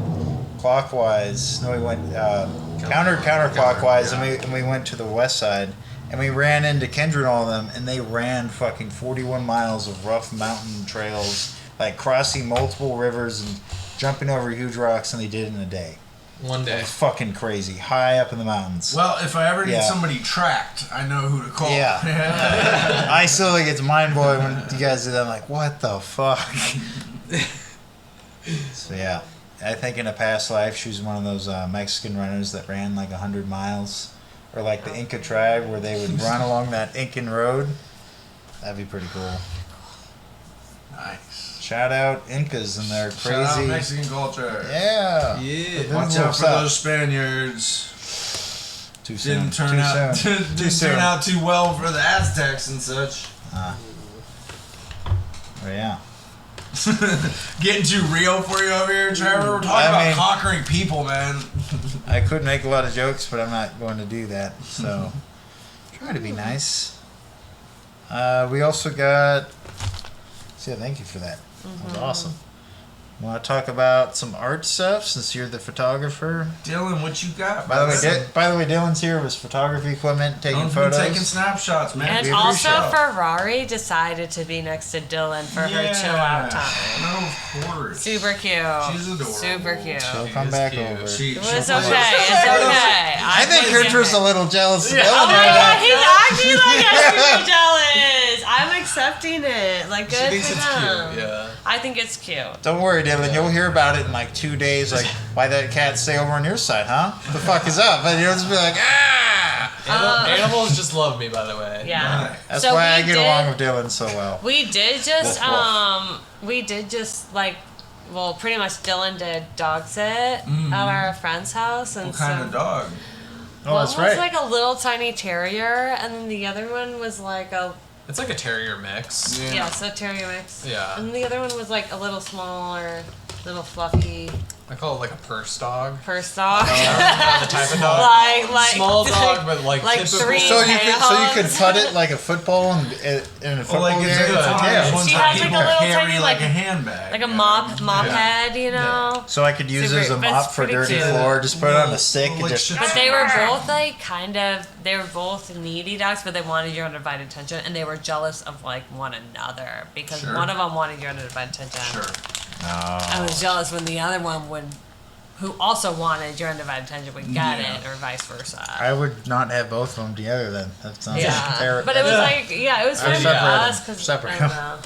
clockwise. No, we went counterclockwise, and we went to the west side, and we ran into Kendra and all of them, and they ran fucking 41 miles of rough mountain trails, like crossing multiple rivers and jumping over huge rocks, and they did it in a day. One It day. was fucking crazy, high up in the mountains. Well, if I ever need Yeah. somebody tracked, I know who to call. Yeah. I still think it's mind blowing when you guys do that. I'm like, what the fuck? So yeah, I think in a past life she was one of those Mexican runners that ran like 100 miles, or like the Inca tribe where they would run along that Incan road. That'd be pretty cool. Nice. Shout out Incas and their Shout out crazy. Mexican culture. Yeah. Yeah. Watch out for What's up? those Spaniards. Too soon. Didn't turn Too out soon. didn't soon. turn out too well for the Aztecs and such. Oh yeah. Getting too real for you over here, Trevor. We're talking about conquering people, man. I could make a lot of jokes, but I'm not going to do that. So try to be nice. We also got. Yeah, thank you for that. That was awesome. Want to talk about some art stuff since you're the photographer? Dylan, what you got? By the way, Dylan's here with his photography equipment, taking photos. Taking snapshots, man. And We also appreciate it. Ferrari decided to be next to Dylan for her chill out time. No, of course. Super cute. She's adorable. Super cute. She'll She come is back cute. over. She, It's she'll okay. play- It's okay. I think Hunter's a little jealous of Dylan Oh my right god, now. he's acting like I'm super jealous. I'm accepting it. Like, She good thinks for it's them. cute. Yeah. I think it's cute. Don't worry, Dylan. You'll hear about it in like 2 days. Like, why that cat stay over on your side, huh? What the fuck is up? And you'll just be like, ah! Animals just love me, by the way. Yeah. That's So why I we get did- along with Dylan so well. We did just, Woof, woof. pretty much Dylan did dog sit at our friend's house. And What kind of dog? Oh, One that's was right. like a little tiny terrier, and then the other one was like a It's like a terrier mix. so terrier mix. Yeah. And the other one was like a little smaller, little fluffy I call it like a purse dog. purse dog. The type of dog. like Small dog, but like typical. three So you could pounds. cut it like a football in a football Like game. it's Yeah. ones She that has, like, people a little carry tiny, like like- a handbag. like a you mop know? head, you know. So I could use it as a Super- but mop it's for pretty dirty cute. floor. Just put it on a stick and Like just. shit. But they were both like they were both needy dogs, but they wanted your undivided attention, and they were jealous of like one another because Sure. one of them wanted your undivided attention. Sure. I was jealous when the other one who also wanted your undivided attention would get Yeah. it, or vice versa. I would not have both of them together then. That sounds Yeah, but it was like it was Or fun for separate us them. because Separate I them. don't know.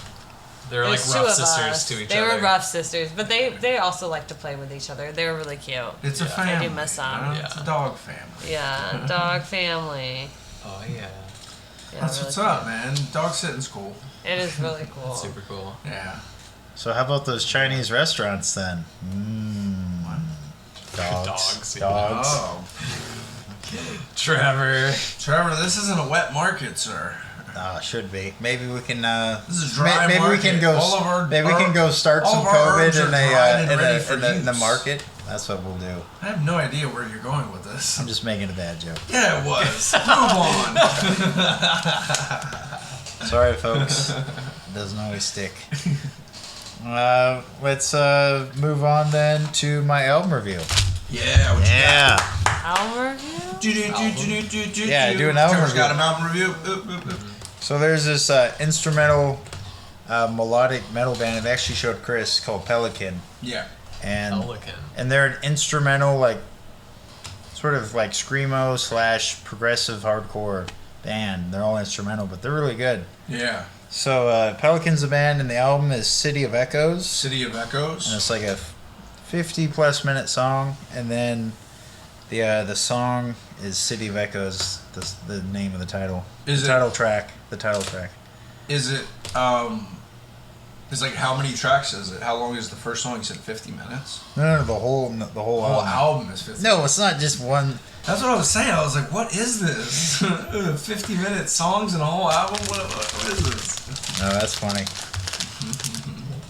They're like There's two rough of sisters us. to each They other. were rough sisters, but they also like to play with each other. They were really cute. It's a Yeah. family. I do miss them. you know? It's a Yeah. dog family. Yeah, dog family. Oh yeah. Yeah, That's really what's cute. up, man. Dog sitting's cool. It is really cool. Super cool. Yeah. So how about those Chinese restaurants then? Dogs. Dogs, yeah. Dogs. Oh, Trevor. Trevor, this isn't a wet market, sir. Should be. Maybe we can. This is dry maybe market. we can go. All of our maybe we can go start all some of our herbs COVID are dried and ready for in the use. market. That's what we'll do. I have no idea where you're going with this. I'm just making a bad joke. Yeah, it was. Move on. Sorry, folks. It doesn't always stick. Let's move on then to my album review. Yeah, what Album review? you got? Yeah, do an album Trevor's review. got an album review. Oop, oop, oop. So there's this instrumental melodic metal band I've actually showed Chris called Pelican, Yeah. and Pelican. they're an instrumental like sort of like screamo / progressive hardcore band. They're all instrumental, but they're really good. Yeah. So Pelican's the band, and the album is City of Echoes, City of Echoes. and it's like a 50+ minute song, and then the song is City of Echoes, the name of the title. Is the it- title track. The title track. Is it It's like, how many tracks is it? How long is the first song? You said 50 minutes? No, the whole The whole album is 50 No, it's not just one. That's what I was saying. I was like, what is this? 50-minute songs and a whole album? What is this? No, that's funny.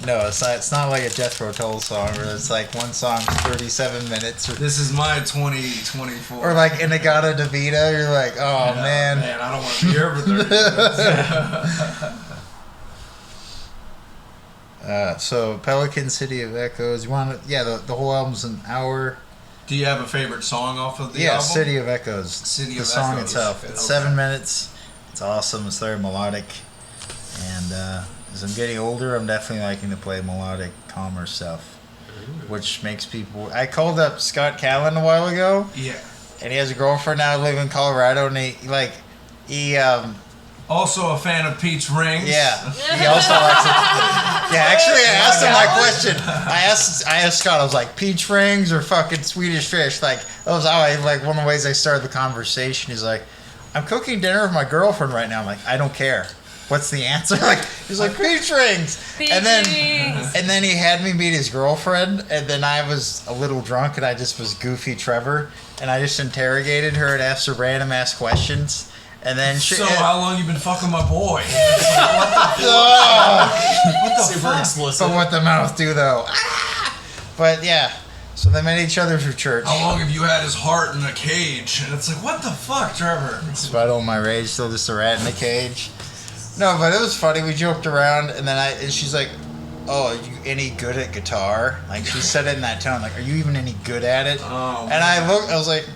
No, it's not. It's not like a Jethro Tull song where it's like one song's 37 minutes. This is my 2024. Or like Inagata Davida, you're like, oh man. Man, I don't want to be here for 30 minutes. So Pelican City of Echoes. You want to? Yeah, the whole album's an hour. Do you have a favorite song off of the album? City of Echoes. City the of song Echoes. itself. It's 7 minutes. It's awesome. It's very melodic. And as I'm getting older, I'm definitely liking to play melodic, calmer stuff. Which makes people... I called up Scott Callan a while ago. Yeah. And he has a girlfriend now living in Colorado. And he Also a fan of Peach Rings. Yeah, he also likes it. Yeah, actually, I asked him that question. I asked Scott. I was like, peach rings or fucking Swedish fish? Like that was how one of the ways I started the conversation. He's like, I'm cooking dinner with my girlfriend right now. I'm like, I don't care. What's the answer? He's like peach rings. And then he had me meet his girlfriend, and then I was a little drunk, and I just was goofy Trevor, and I just interrogated her and asked her random ass questions. And then how long you been fucking my boy? What the Super explicit. But what the mouth do though? But yeah, so they met each other through church. How long have you had his heart in a cage? And it's like, what the fuck, Trevor? Despite all my rage, still just a rat in a cage. No, but it was funny. We joked around, and then and she's like, "Oh, are you any good at guitar?" Like she said it in that tone. Like, "Are you even any good at it?" Oh, and I was like,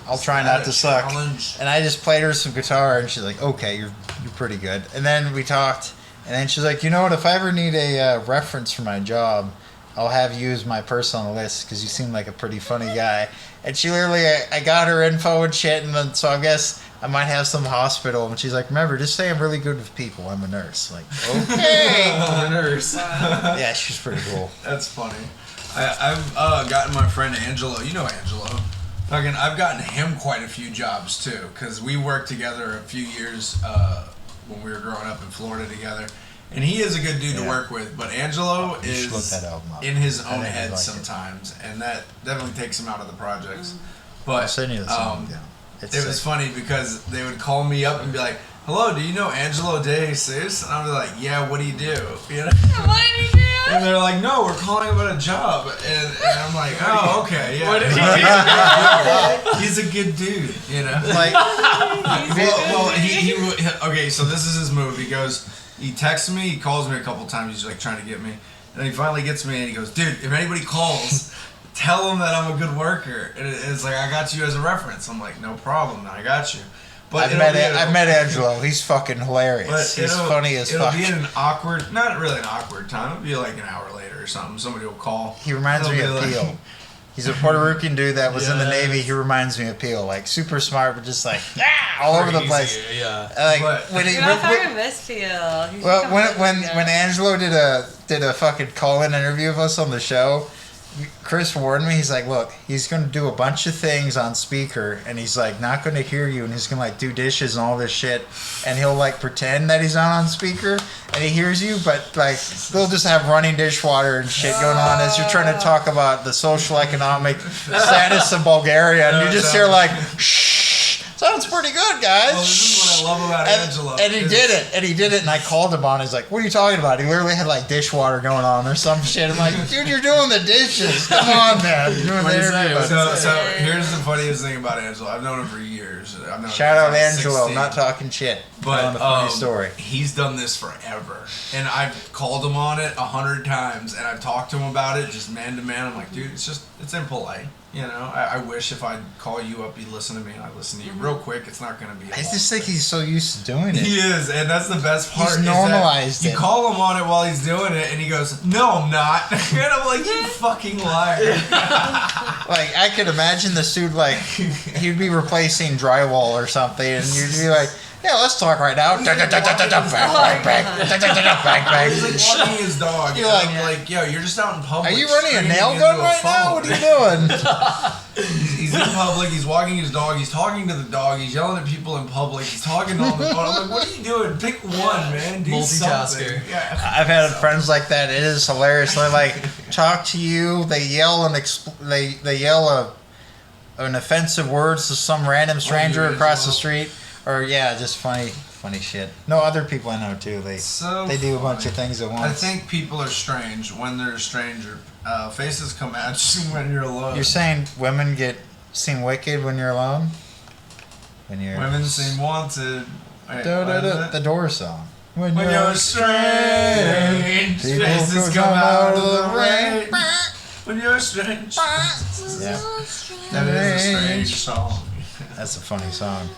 I'll try not to suck. And I just played her some guitar, and she's like, okay, you're pretty good. And then we talked, and then she's like, you know what, if I ever need a reference for my job, I'll have you as my person on the list, because you seem like a pretty funny guy. And she literally, I got her info and shit, and then, so I guess I might have some hospital. And she's like, remember, just say I'm really good with people. I'm a nurse. Like, okay. I'm a nurse. Yeah, she's pretty cool. That's funny. I've gotten my friend Angelo. You know Angelo. I've gotten him quite a few jobs too, because we worked together a few years when we were growing up in Florida together, and he is a good dude to work with. But Angelo is in his own head sometimes, and that definitely takes him out of the projects. But I'll send you the song down. It was funny because they would call me up and be like, "Hello, do you know Angelo De Jesus?" And I was like, "Yeah, what do you do?" You know? What did he do? And they're like, "No, we're calling about a job." And I'm like, "Oh, okay, yeah." What did he do? He's a good dude, you know. Like, Okay, so this is his move. He texts me, he calls me a couple times. He's like trying to get me, and he finally gets me, and he goes, "Dude, if anybody calls, tell them that I'm a good worker." And it's like, I got you as a reference. I'm like, no problem, I got you. But I've met Angelo. He's fucking hilarious. He's funny as fuck. It'll be an awkward, not really an awkward time. It'll be like an hour later or something. Somebody will call. He reminds me of Peel. He's a Puerto Rican dude that was in the Navy. He reminds me of Peel. Like, super smart, but just like, all over the place. Yeah. Like, You're not fucking miss Peel. Well, when Angelo did a fucking call-in interview of us on the show, Chris warned me. He's like, look, he's going to do a bunch of things on speaker, and he's like not going to hear you, and he's going to like do dishes and all this shit, and he'll like pretend that he's on speaker and he hears you, but like they'll just have running dishwater and shit going on as you're trying to talk about the social economic status of Bulgaria, and you just hear like, shh. Sounds pretty good, guys. Well, this is what I love about Angelo. And he did it, and I called him on. He's like, what are you talking about? He literally had like dishwater going on or some shit. I'm like, dude, you're doing the dishes. Come on, man. You're doing the interview. So here's the funniest thing about Angelo. I've known him for years. Shout out Angelo, not talking shit. But a funny story. He's done this forever. And I've called him on it 100 times, and I've talked to him about it just man to man. I'm like, dude, it's impolite. You know, I wish if I'd call you up, you'd listen to me, and I'd listen to you real quick. It's not going to be. I just think he's so used to doing it. He is, and that's the best part. He's normalized it. You call him on it while he's doing it, and he goes, "No, I'm not." And I'm like, "You fucking liar!" Like, I could imagine the suit like he'd be replacing drywall or something, and you'd be like, Yeah, let's talk right now. Bang, bang, bang. He's like walking his dog. You're and like- I'm like, yo, you're just out in public. Are you running a screaming nail into gun a right now? phone. What are you doing? He's in public. He's walking his dog. He's talking to the dog. He's yelling at people in public. He's talking on the phone. I'm like, what are you doing? Pick one, man. Do Multitasker. something. Yeah. I've had friends like that. It is hilarious. They like talk to you. They yell and they yell an offensive words to some random stranger you across as the well. street, or yeah, just funny shit. No, other people I know too. They So they do a bunch of funny. things at once. I think people are strange when they're a stranger. Faces come at you when you're alone. You're saying women seem wicked when you're alone. When you're Women seem wanted. Wait, Da, what da, is da, it? the door song. When you're strange, People faces come come out of out the rain. When you're strange. Yeah, That is a strange song. that's a funny song.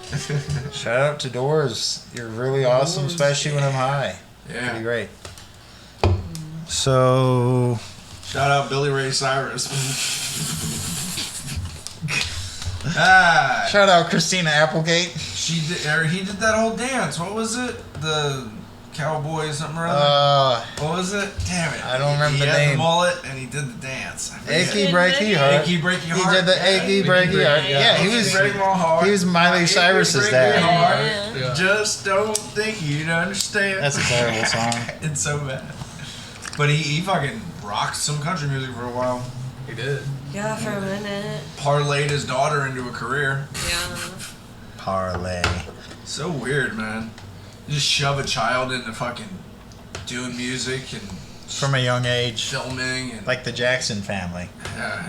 Shout out to Doors. You're really awesome, especially when I'm high. Pretty Yeah. great. So Shout out Billy Ray Cyrus. shout out Christina Applegate. She did, or he did that whole dance. What was it? The cowboy something or other. What was it? Damn it! I don't remember he the had name. the mullet and he did the dance. I forget. Achy breaky heart. Achy breaky He heart. did the achy breaky heart. Yeah, he was Break my heart. he was Miley Achy Cyrus's breaky dad. heart. Yeah. Just don't think you'd understand. That's a terrible song. It's so bad. But he fucking rocked some country music for a while. He did. Yeah, for a minute. Parlayed his daughter into a career. Yeah. Parlay. So weird, man. You just shove a child into fucking doing music and From a young age. filming and Like the Jackson family.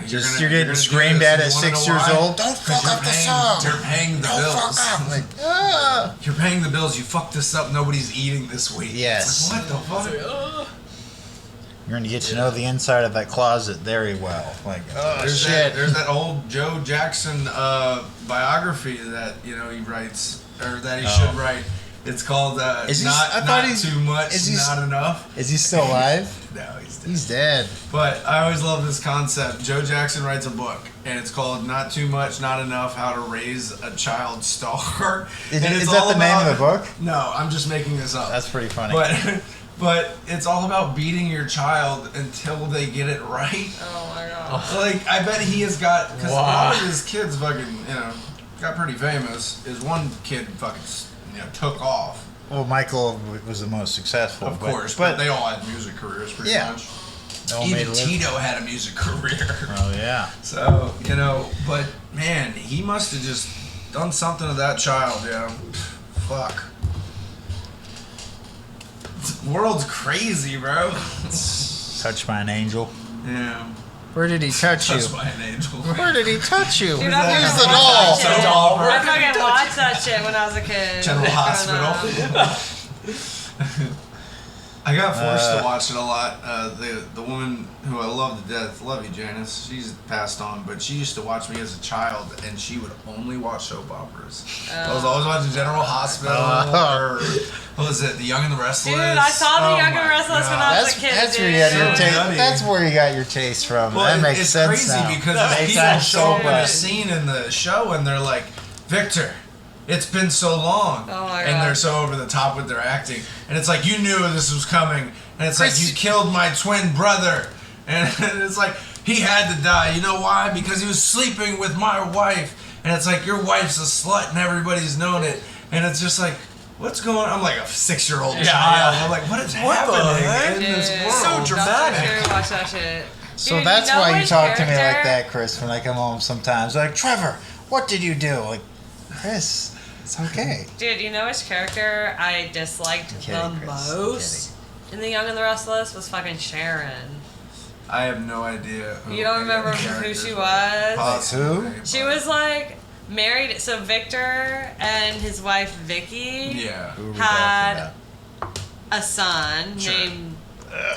you're You're getting gonna do screamed this. at You at wanna 6 know years why? old. Don't 'Cause fuck you're up the paying- song. You're paying the Don't bills. fuck up. Like, ah. You're paying the bills. You fucked this up. Nobody's eating this week. Yes. It's like, what the fuck? You're gonna get to know the inside of that closet very well. Like, oh There's shit. there's that old Joe Jackson biography that he writes or that he should write. It's called Is he- not I thought not he's- too much, is he- not enough. Is he still alive? No, he's dead. He's dead. But I always love this concept. Joe Jackson writes a book, and it's called "Not Too Much, Not Enough: How to Raise a Child Star." Is And it's that all the name of the about- book? No, I'm just making this up. That's pretty funny. But it's all about beating your child until they get it right. Oh my god. Like I bet he has got because a Wow. lot of his kids fucking got pretty famous. His one kid fucking took off. Well, Michael was the most successful. Of course, but they all had music careers pretty Yeah. much. no one made Even a living. Tito had a music career. Oh yeah. So, but man, he must have just done something to that child, Fuck. The world's crazy, bro. Touched by an angel. Yeah. Where did he touch you? Touched by an angel. Where did he touch you? Dude, I Where's fucking the watched doll? that shit. doll, bro. I fucking watched that shit when I was a kid. General Growing up. Hospital. I got forced to watch it a lot. The woman who I love to death, love you, Janice. She's passed on, but she used to watch me as a child, and she would only watch soap operas. I was always watching General Hospital, or what was it, The Young and the Restless? Dude, I saw The Oh Young and my Restless when God. I was a kid. That's where you dude. got your So taste. nutty. That's where you got your taste from. Well, that makes it's sense crazy now. because That these makes people sense show so up in a much. scene in the show and they're like, Victor, it's been so long. Oh my and God. they're so over the top with their acting. And it's like, you knew this was coming. And it's like, Chris- you killed my twin brother. And it's like, he had to die. You know why? Because he was sleeping with my wife. And it's like, your wife's a slut and everybody's known it. And it's just like, what's going on? I'm like a 6-year-old child. yeah. I'm like, what is What the happening heck? in this Dude, world? So dramatic. Don't watch that shit. So Dude, that's you know why you which talk to me like character- that, Chris, when I come home sometimes. Like, Trevor, what did you do? Like, Chris, it's okay. Dude, you know which character I disliked kidding, the Chris. most in The Young and the Restless was fucking Sharon. I have no idea. You don't remember who she was? Possibly, She but- was like married. So Victor and his wife Vicky Yeah. Who are we had talking a son Sure. named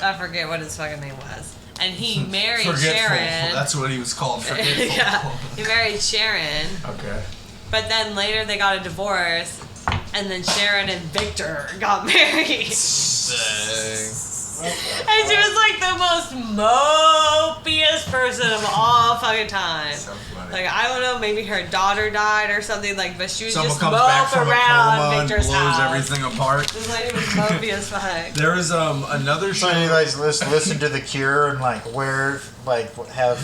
I forget what his fucking name was, and he married Forgetful. Sharon. That's what he was called. Forgetful. Yeah, he married Sharon, Okay. but then later they got a divorce, and then Sharon and Victor got married. And she was like the most mopiest person of all fucking time. So funny. Like, I don't know, maybe her daughter died or something, like, but she would Someone just comes back mope from a around coma and Victor's blows house. everything apart. This lady was mopey as fuck. There was another show. So you guys listen to The Cure and like wear like have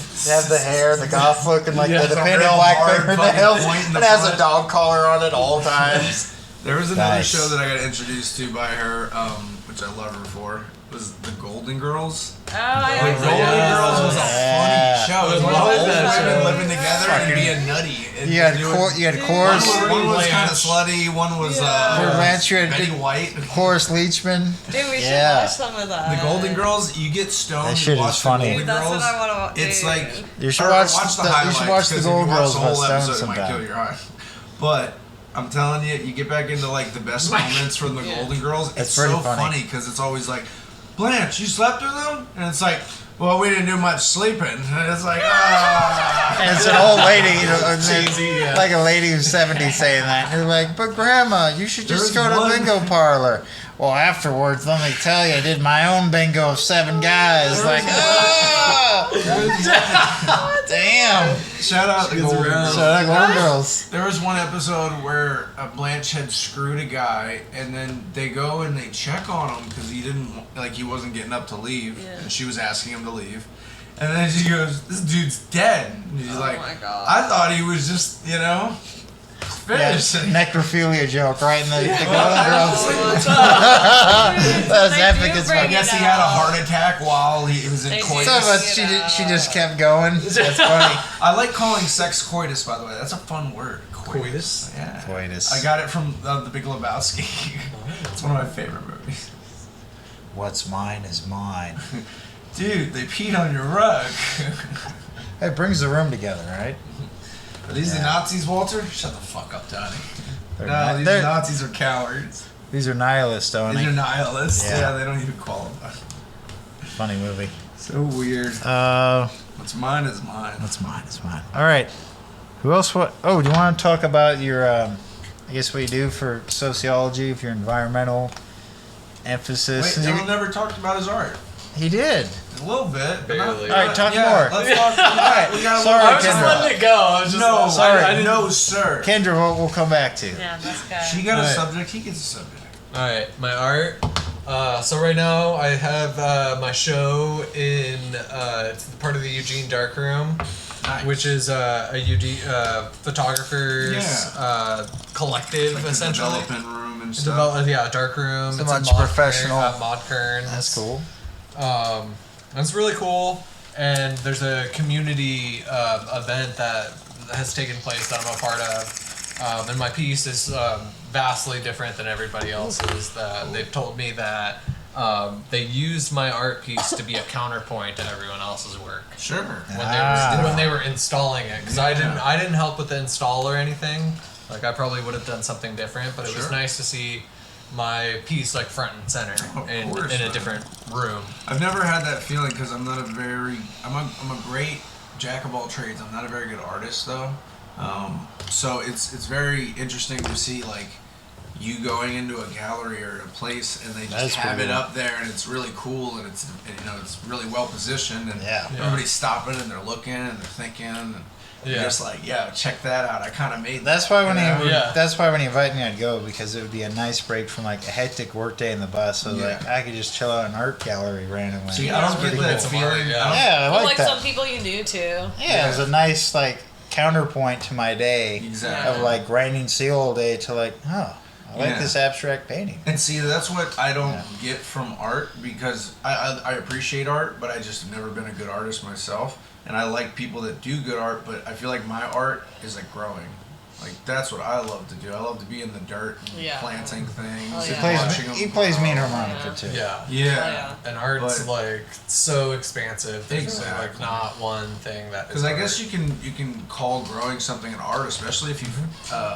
the hair, the goth look, and like Yeah, the some pin real black hard fingernails, fucking point in the and has front. a dog collar on at all times. There was another Nice. show that I got introduced to by her, which I love her for. Was The Golden Girls. Oh, I The know. Golden Girls was a Yeah. funny show. It was I one of love old that women show. living together and being nutty. And You had doing- you had Horace One was kind of slutty. One was Lance, you had Betty White. Horace Leachman. Dude, we should Yeah. watch some of that. The Golden Girls, you get stoned. That shit and is watch funny. The Golden Dude, that's Girls. what I want to It's like You should or watch the you should highlights, watch the 'cause if Gold you watch Girls the by whole Stone episode, it might kill sometime. your eye. But I'm telling you, you get back into like the best moments from the Yeah. Golden Girls. It's It's pretty so funny. funny because it's always like, Blanche, you slept with them, and it's like, well, we didn't do much sleeping. And it's like, ah. And it's an old lady, Cheesy, yeah. like a lady who's 70 saying that. And they're like, but Grandma, you should just There's go to one- bingo parlor. Well, afterwards, let me tell you, I did my own bingo of 7 guys. Like, oh, damn. Shout out the Golden around. Girls. So like Golden Girls. There was one episode where Blanche had screwed a guy, and then they go and they check on him because he didn't, like, he wasn't getting up to leave, Yeah. and she was asking him to leave. And then she goes, "This dude's dead." And he's like, my God. "I thought he was just, you know, Yeah, finished." necrophilia joke, right? In the Golden Girls. What's up? That was They epic do as bring fuck. I guess he had a heart attack while he was in They do. coitus. So much she just kept going. That's funny. I like calling sex coitus, by the way. That's a fun word. Coitus? Yeah. Coitus. I got it from The Big Lebowski. It's one of my favorite movies. What's mine is mine. Dude, they peed on your rug. It brings the room together, right? Are these the Yeah. Nazis, Walter? Shut the fuck up, Donnie. They're No, not- these they're- Nazis are cowards. These are nihilists, don't These are they? nihilists. Yeah. Yeah, they don't even qualify. Funny movie. So weird. What's mine is mine. What's mine is mine. All right. Who else? What? Oh, do you want to talk about your? I guess what you do for sociology, if your environmental emphasis. Wait, Dylan never talked about his art. He did. A little bit. but not- Barely. All right, talk yeah, more. Let's talk. All right, we got a Sorry, little I was just Kendra. letting it go. I was just No, Sorry. I didn't. No, sir. Kendra, we'll come back to. Yeah, that's good. She got a Right. subject. He gets a subject. Alright, my art. So right now I have my show in it's part of the Eugene Darkroom, Nice. which is a Eugene photographers collective Like the essentially. development room and stuff. Yeah, dark room. So It's much in professional. Mod Kern. That's cool. It's really cool, and there's a community event that has taken place that I'm a part of, and my piece is vastly different than everybody else's. They've told me that they used my art piece to be a counterpoint to everyone else's work Sure. when they were installing it, because I didn't help with the install or anything. Like I probably would have done something different, but it was Sure. nice to see my piece like front and center Of in course, a man. different room. I've never had that feeling because I'm not a very. I'm a great jack of all trades. I'm not a very good artist though. So it's very interesting to see like you going into a gallery or a place and they just That's have pretty it cool. up there and it's really cool and it's it's really well positioned and Yeah. everybody's stopping and they're looking and they're thinking and you're Yeah. just like, yeah, check that out. I kind of made That's that. why when you know? he Yeah. that's why when he invited me, I'd go because it would be a nice break from like a hectic workday in the bus. So Yeah. like I could just chill out in an art gallery randomly. See, I don't get pretty that cool. feeling. Yeah. I don't- Yeah, I Well, like like that. some people you knew too. Yeah, it was a nice like counterpoint to my day Exactly. of like grinding steel all day to like, oh, I like Yeah. this abstract painting. And see, that's what I don't Yeah. get from art because I appreciate art, but I just have never been a good artist myself. And I like people that do good art, but I feel like my art is like growing. Like that's what I love to do. I love to be in the dirt and Yeah. planting things. Oh, and yeah. watching He them plays mean grow. harmonica too. Yeah. Yeah. Oh, yeah. And art's But- like so expansive. There's Exactly. like not one thing that. Because I guess you can call growing something an art, especially if you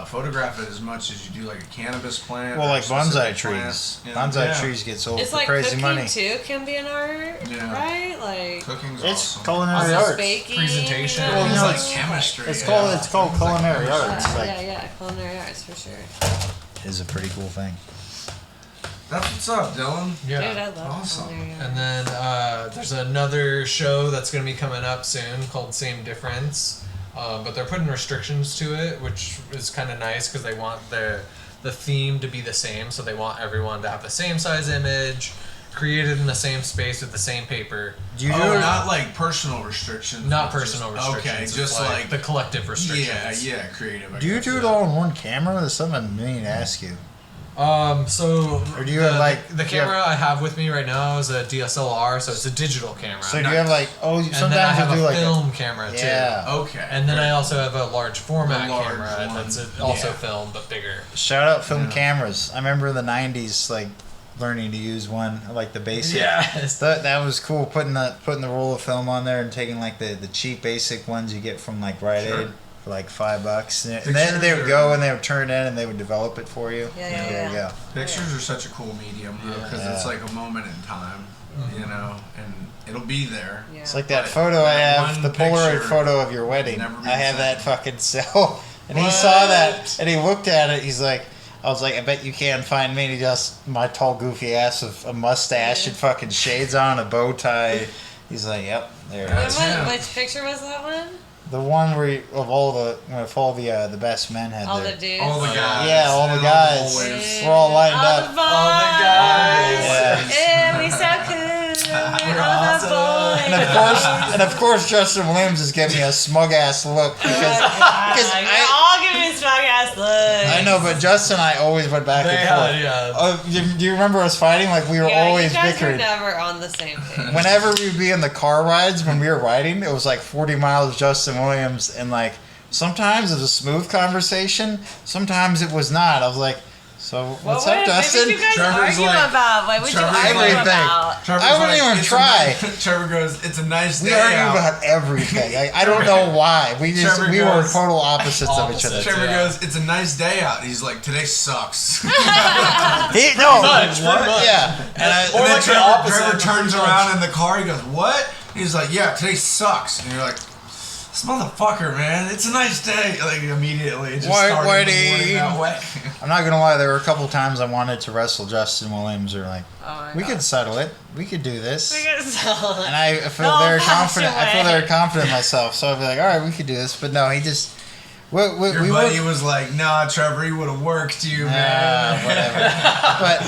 photograph it as much as you do like a cannabis plant. Well, or like bonsai specific trees. plants. You know, Bonsai yeah. trees get sold It's for like crazy cooking money. too can be an art, Yeah. right? Like Cooking's It's awesome. culinary also arts. baking, Presentation. you know? Well, It's no, like it's- chemistry. It's yeah. called culinary arts. Yeah, Like, yeah, culinary arts for sure. is a pretty cool thing. That's what's up, Dylan. Yeah. Dude, I love Awesome. it. And then there's another show that's going to be coming up soon called Same Difference. But they're putting restrictions to it, which is kind of nice because they want the theme to be the same. So they want everyone to have the same size image, created in the same space with the same paper. Do you not like personal restrictions. Not but personal just, restrictions. Okay, it's just like the collective restrictions. Yeah, creative. I Do you guess, do it yeah. all in one camera? There's something I need to ask you. So Or do you have like the camera I have with me right now is a DSLR, so it's a digital camera. So do you have like and then I sometimes have you do a like film camera too. Yeah. Okay. And then I also have a large format A large camera one. that's also Yeah. film but bigger. Shout out film cameras. I remember in the '90s like learning to use one like the basic. Yes. That was cool. Putting the roll of film on there and taking like the cheap basic ones you get from like Rite Aid for like $5, and then they would go and they would turn it in and they would develop it for you. Yeah. There you go. Pictures are such a cool medium because it's like a moment in time, you know, and it'll be there. Yeah. It's like that But photo I that have, one the Polaroid picture photo of your wedding. never be I the have same. that fucking cell. And he saw that and he looked at it. He's like, I was like, I bet you can't find me. And he just, my tall, goofy ass with a mustache and fucking shades on, a bow tie. He's like, yep, there it is. Which picture was that one? The one where if all the best men had All their, the dudes. All the guys. yeah, all the and guys. boys. We're all lined All up. the boys. Yeah. Yeah, we so cool. All the boys. And of course, Justin Williams is giving me a smug ass look because You're all giving me smug ass looks. I know, but Justin and I always went back and forth. Do you remember us fighting? Like we were always you guys bickering. were never on the same page. Whenever we'd be in the car rides when we were riding, it was like 40 miles Justin Williams, and like sometimes it was a smooth conversation, sometimes it was not. I was like, so what's up, Dustin? What would you guys Trevor's argue like- about? What would you Trevor's argue like- about? Trevor's I wouldn't even "It's a try." nice-" Trevor goes, "It's a nice We day argue out." about everything. I don't know why. We Trevor were goes- total opposites of each other. Trevor goes, "It's a nice day out." He's like, "Today sucks." No, Pretty much. yeah. And Or And then like the opposite, Trevor but turns pretty around much. in the car. He goes, "What?" He's like, "Yeah, today sucks." And you're like, "This motherfucker, man, it's a nice day." Like immediately, it just started the morning that way. I'm not gonna lie. There were a couple times I wanted to wrestle Justin Williams, or like, Oh my we God. could settle it. We could do this. We could sell it. And I feel No, very pass confident. I feel away. very confident in myself. So I'd be like, all right, we could do this. But no, he just. Your we buddy were, was like, "Nah, Trevor, he would have worked you, man." whatever. But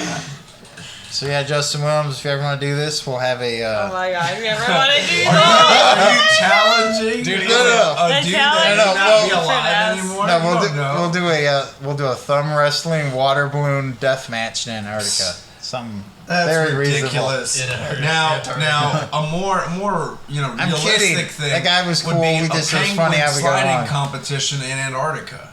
so yeah, Justin Williams, if you ever want to do this, we'll have a. Oh my God, you ever want to do Are that? you challenging? Dude, no. A The dude challenge that No, may no, not be well- alive anymore. No, You don't know. we'll do a thumb wrestling water balloon death match in Antarctica. Something That's very ridiculous. In Now, Antarctica. a more I'm realistic kidding. thing. That guy was would cool. be We a just- it was penguin funny how we got sliding along. competition in Antarctica.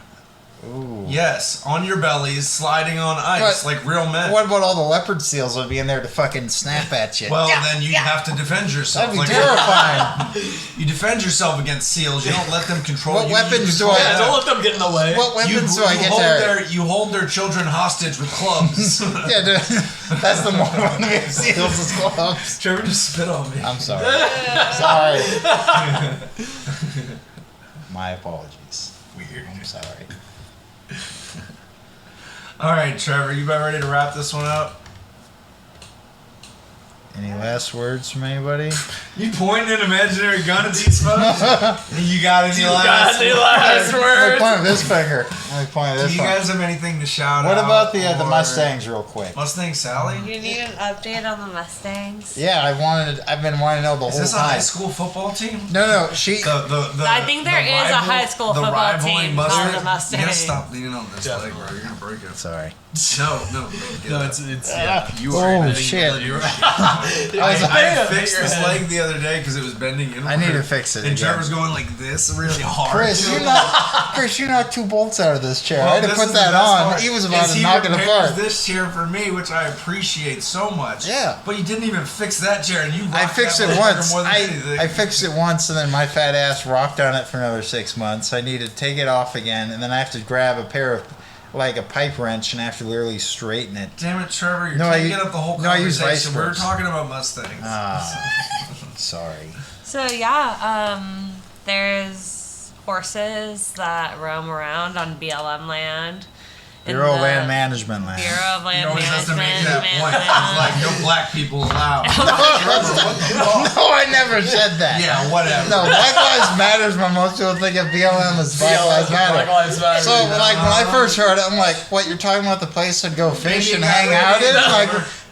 Ooh. Yes, on your bellies, sliding on ice But like real men. What about all the leopard seals would be in there to fucking snap at you? Well, then you have to defend yourself. That'd be Like, terrifying. you defend yourself against seals. You don't let them control What you. weapons you do I control Yeah, have? them. don't let them get in the way. What weapons do I get hold there? you hold their children hostage with clubs. Yeah, dude, that's the more one of your seals is gloves. Trevor just spit on me. I'm sorry. Sorry. My apologies. Weird. I'm sorry. All right, Trevor, you about ready to wrap this one up? Any last words from anybody? You pointing an imaginary gun at these folks? You got any last? last I point with this finger. I point with Do this you one. guys have anything to shout What out? about the or- Mustangs, real quick? Mustang Sally? You need an update on the Mustangs? Yeah, I've been wanting to know the Is whole this a high time. school football team? No, she. The I think there the is a high school the football rivaling team Mustang. called the Mustangs. You gotta stop leaning on this leg, Definitely. bro. You're gonna break it. Sorry. No. No, it's yeah. You are. Oh shit! You're right. I fixed Hit your this head. leg the other day because it was bending inward. I need to fix it And again. Trevor's going like this really hard. Chris, you knocked 2 bolts out of this chair. Well, I had to this put is the that best on. part, He was about is to knock it repairs apart. this chair for me, which I appreciate so much. Yeah. But you didn't even fix that chair, and you I rocked fixed that it motherfucker once. more than anything. I fixed it once, and then my fat ass rocked on it for another 6 months. I need to take it off again, and then I have to grab a pair of, like a pipe wrench, and I have to literally straighten it. Damn it, Trevor! You're No, taking up the whole I use conversation. vice We were grips. talking about Mustangs. Sorry. So yeah, there's horses that roam around on BLM land Bureau of Land Management land. Bureau of Land He always has to make Management. that point. It's like, no black people allowed. No, I never said that. Yeah, whatever. No, Black Lives Matters, but most people think of BLM as Black Lives Matter. Black Lives Matter. So, like, when I first heard it, I'm like, what, you're talking about the place to go fish and hang out in? Like,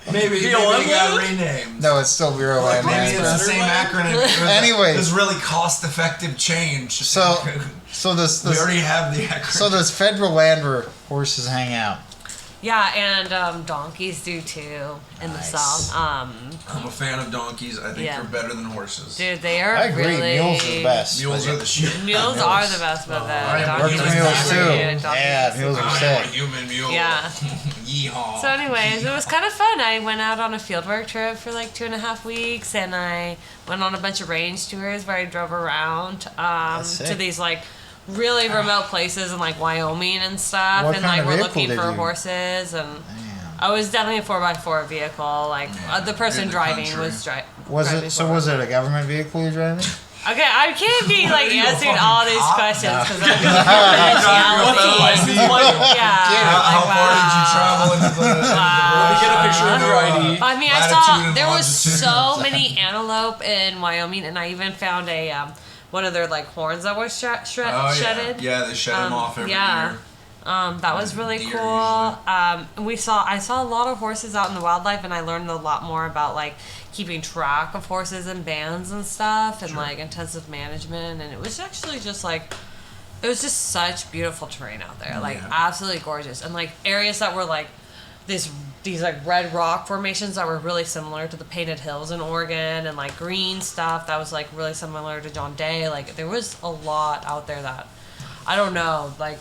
Maybe it got renamed. no, it's still Bureau of Land Maybe it's Management. the same acronym. Anyway. This really cost-effective change. So this we already have the acronym. so there's federal land where horses hang out. Yeah, and donkeys do too in the Nice. South. I'm a fan of donkeys. I think Yeah. they're better than horses. Dude, they are I agree. really... Mules are the best. Mules are the shit. Mules are the best, but I am donkeys working are mules so too. weird. Yeah, Donkeys mules are are I sick. am a human mule. Yeah. Yeehaw. So anyways, it was kind of fun. I went out on a fieldwork trip for like 2.5 weeks, and I went on a bunch of range tours where I drove around to sick. these like really remote places in like Wyoming and stuff, What and kind like of we're vehicle looking did for you- horses, and Damn. I was definitely a 4x4 vehicle. Like the person in the driving country. was driving. Was it a government vehicle you're driving? Okay, I can't be like you, a answering fucking all these cop? questions because How, yeah. far did you travel into the Let me get a picture of your ID. I mean, I Latitude saw and there was longitude. so many antelope in Wyoming, and I even found a one of their like horns that was shedded. Yeah, they shed them off every yeah. year. That was really Deer, cool. I saw a lot of horses out in the wildlife, and I learned a lot more about like keeping track of horses and bands and stuff, and like intensive management. And it was actually just like, it was just such beautiful terrain out there, like absolutely gorgeous, and like areas that were like these like red rock formations that were really similar to the Painted Hills in Oregon, and like green stuff that was like really similar to John Day. Like there was a lot out there that I don't know, like.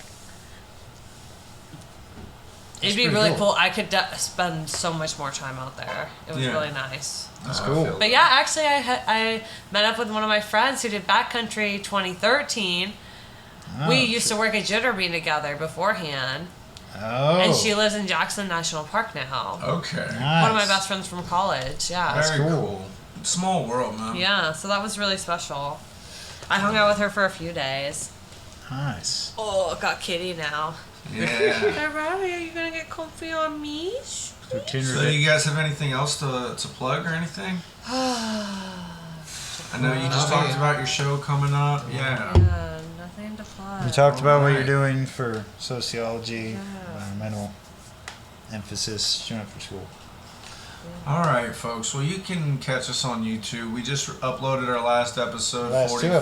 It'd be really cool. I could spend so much more time out there. It was really nice. That's cool. But yeah, actually, I met up with one of my friends who did backcountry 2013. We used to work at Jitterbean together beforehand. Oh. And she lives in Jackson National Park now. Okay. Nice. One of my best friends from college. Yeah. Very cool. cool. Small world, man. Yeah, so that was really special. I hung out with her for a few days. Nice. Oh, got kitty now. Yeah. Hey, Robbie, are you going to get comfy on me? So Tinder So you guys have anything else to plug or anything? I know you just talked about your show coming up. Yeah. Yeah, nothing to plug. You talked about what you're Alright. doing for sociology, environmental emphasis, showing up for school. All right, folks. Well, you can catch us on YouTube. We just uploaded our last episode, Last two 44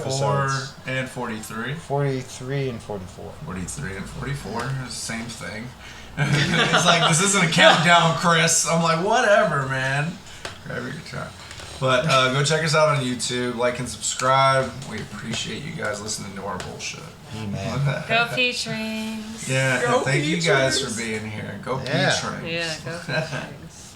episodes. and 43. 43 and 44. 43 and 44, it's the same thing. It's like, this isn't a countdown, Chris. I'm like, whatever, man. Grab your guitar. But go check us out on YouTube, like and subscribe. We appreciate you guys listening to our bullshit. Man. Go Peach Rings. Yeah, Go and thank you Peach guys Rings. for being here. Go Yeah. Peach Rings. Yeah, go Peach Rings.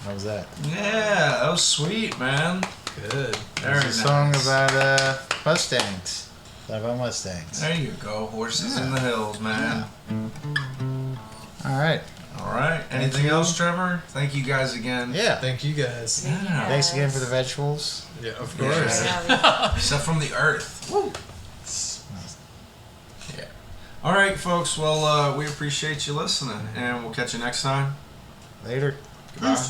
How was that? Yeah, that was sweet, man. Good. Very It's a nice. song about Mustangs. About Mustangs. There you go. Horses in the hills, man. All right. All right. Anything else, Trevor? Thank you guys again. Yeah. Thank you guys. Yeah. Thanks again for the vegetables. Yeah, of Yeah. course. Yeah, Stuff from the earth. Yeah. All right, folks. Well, we appreciate you listening, and we'll catch you next time. Later. Goodbye.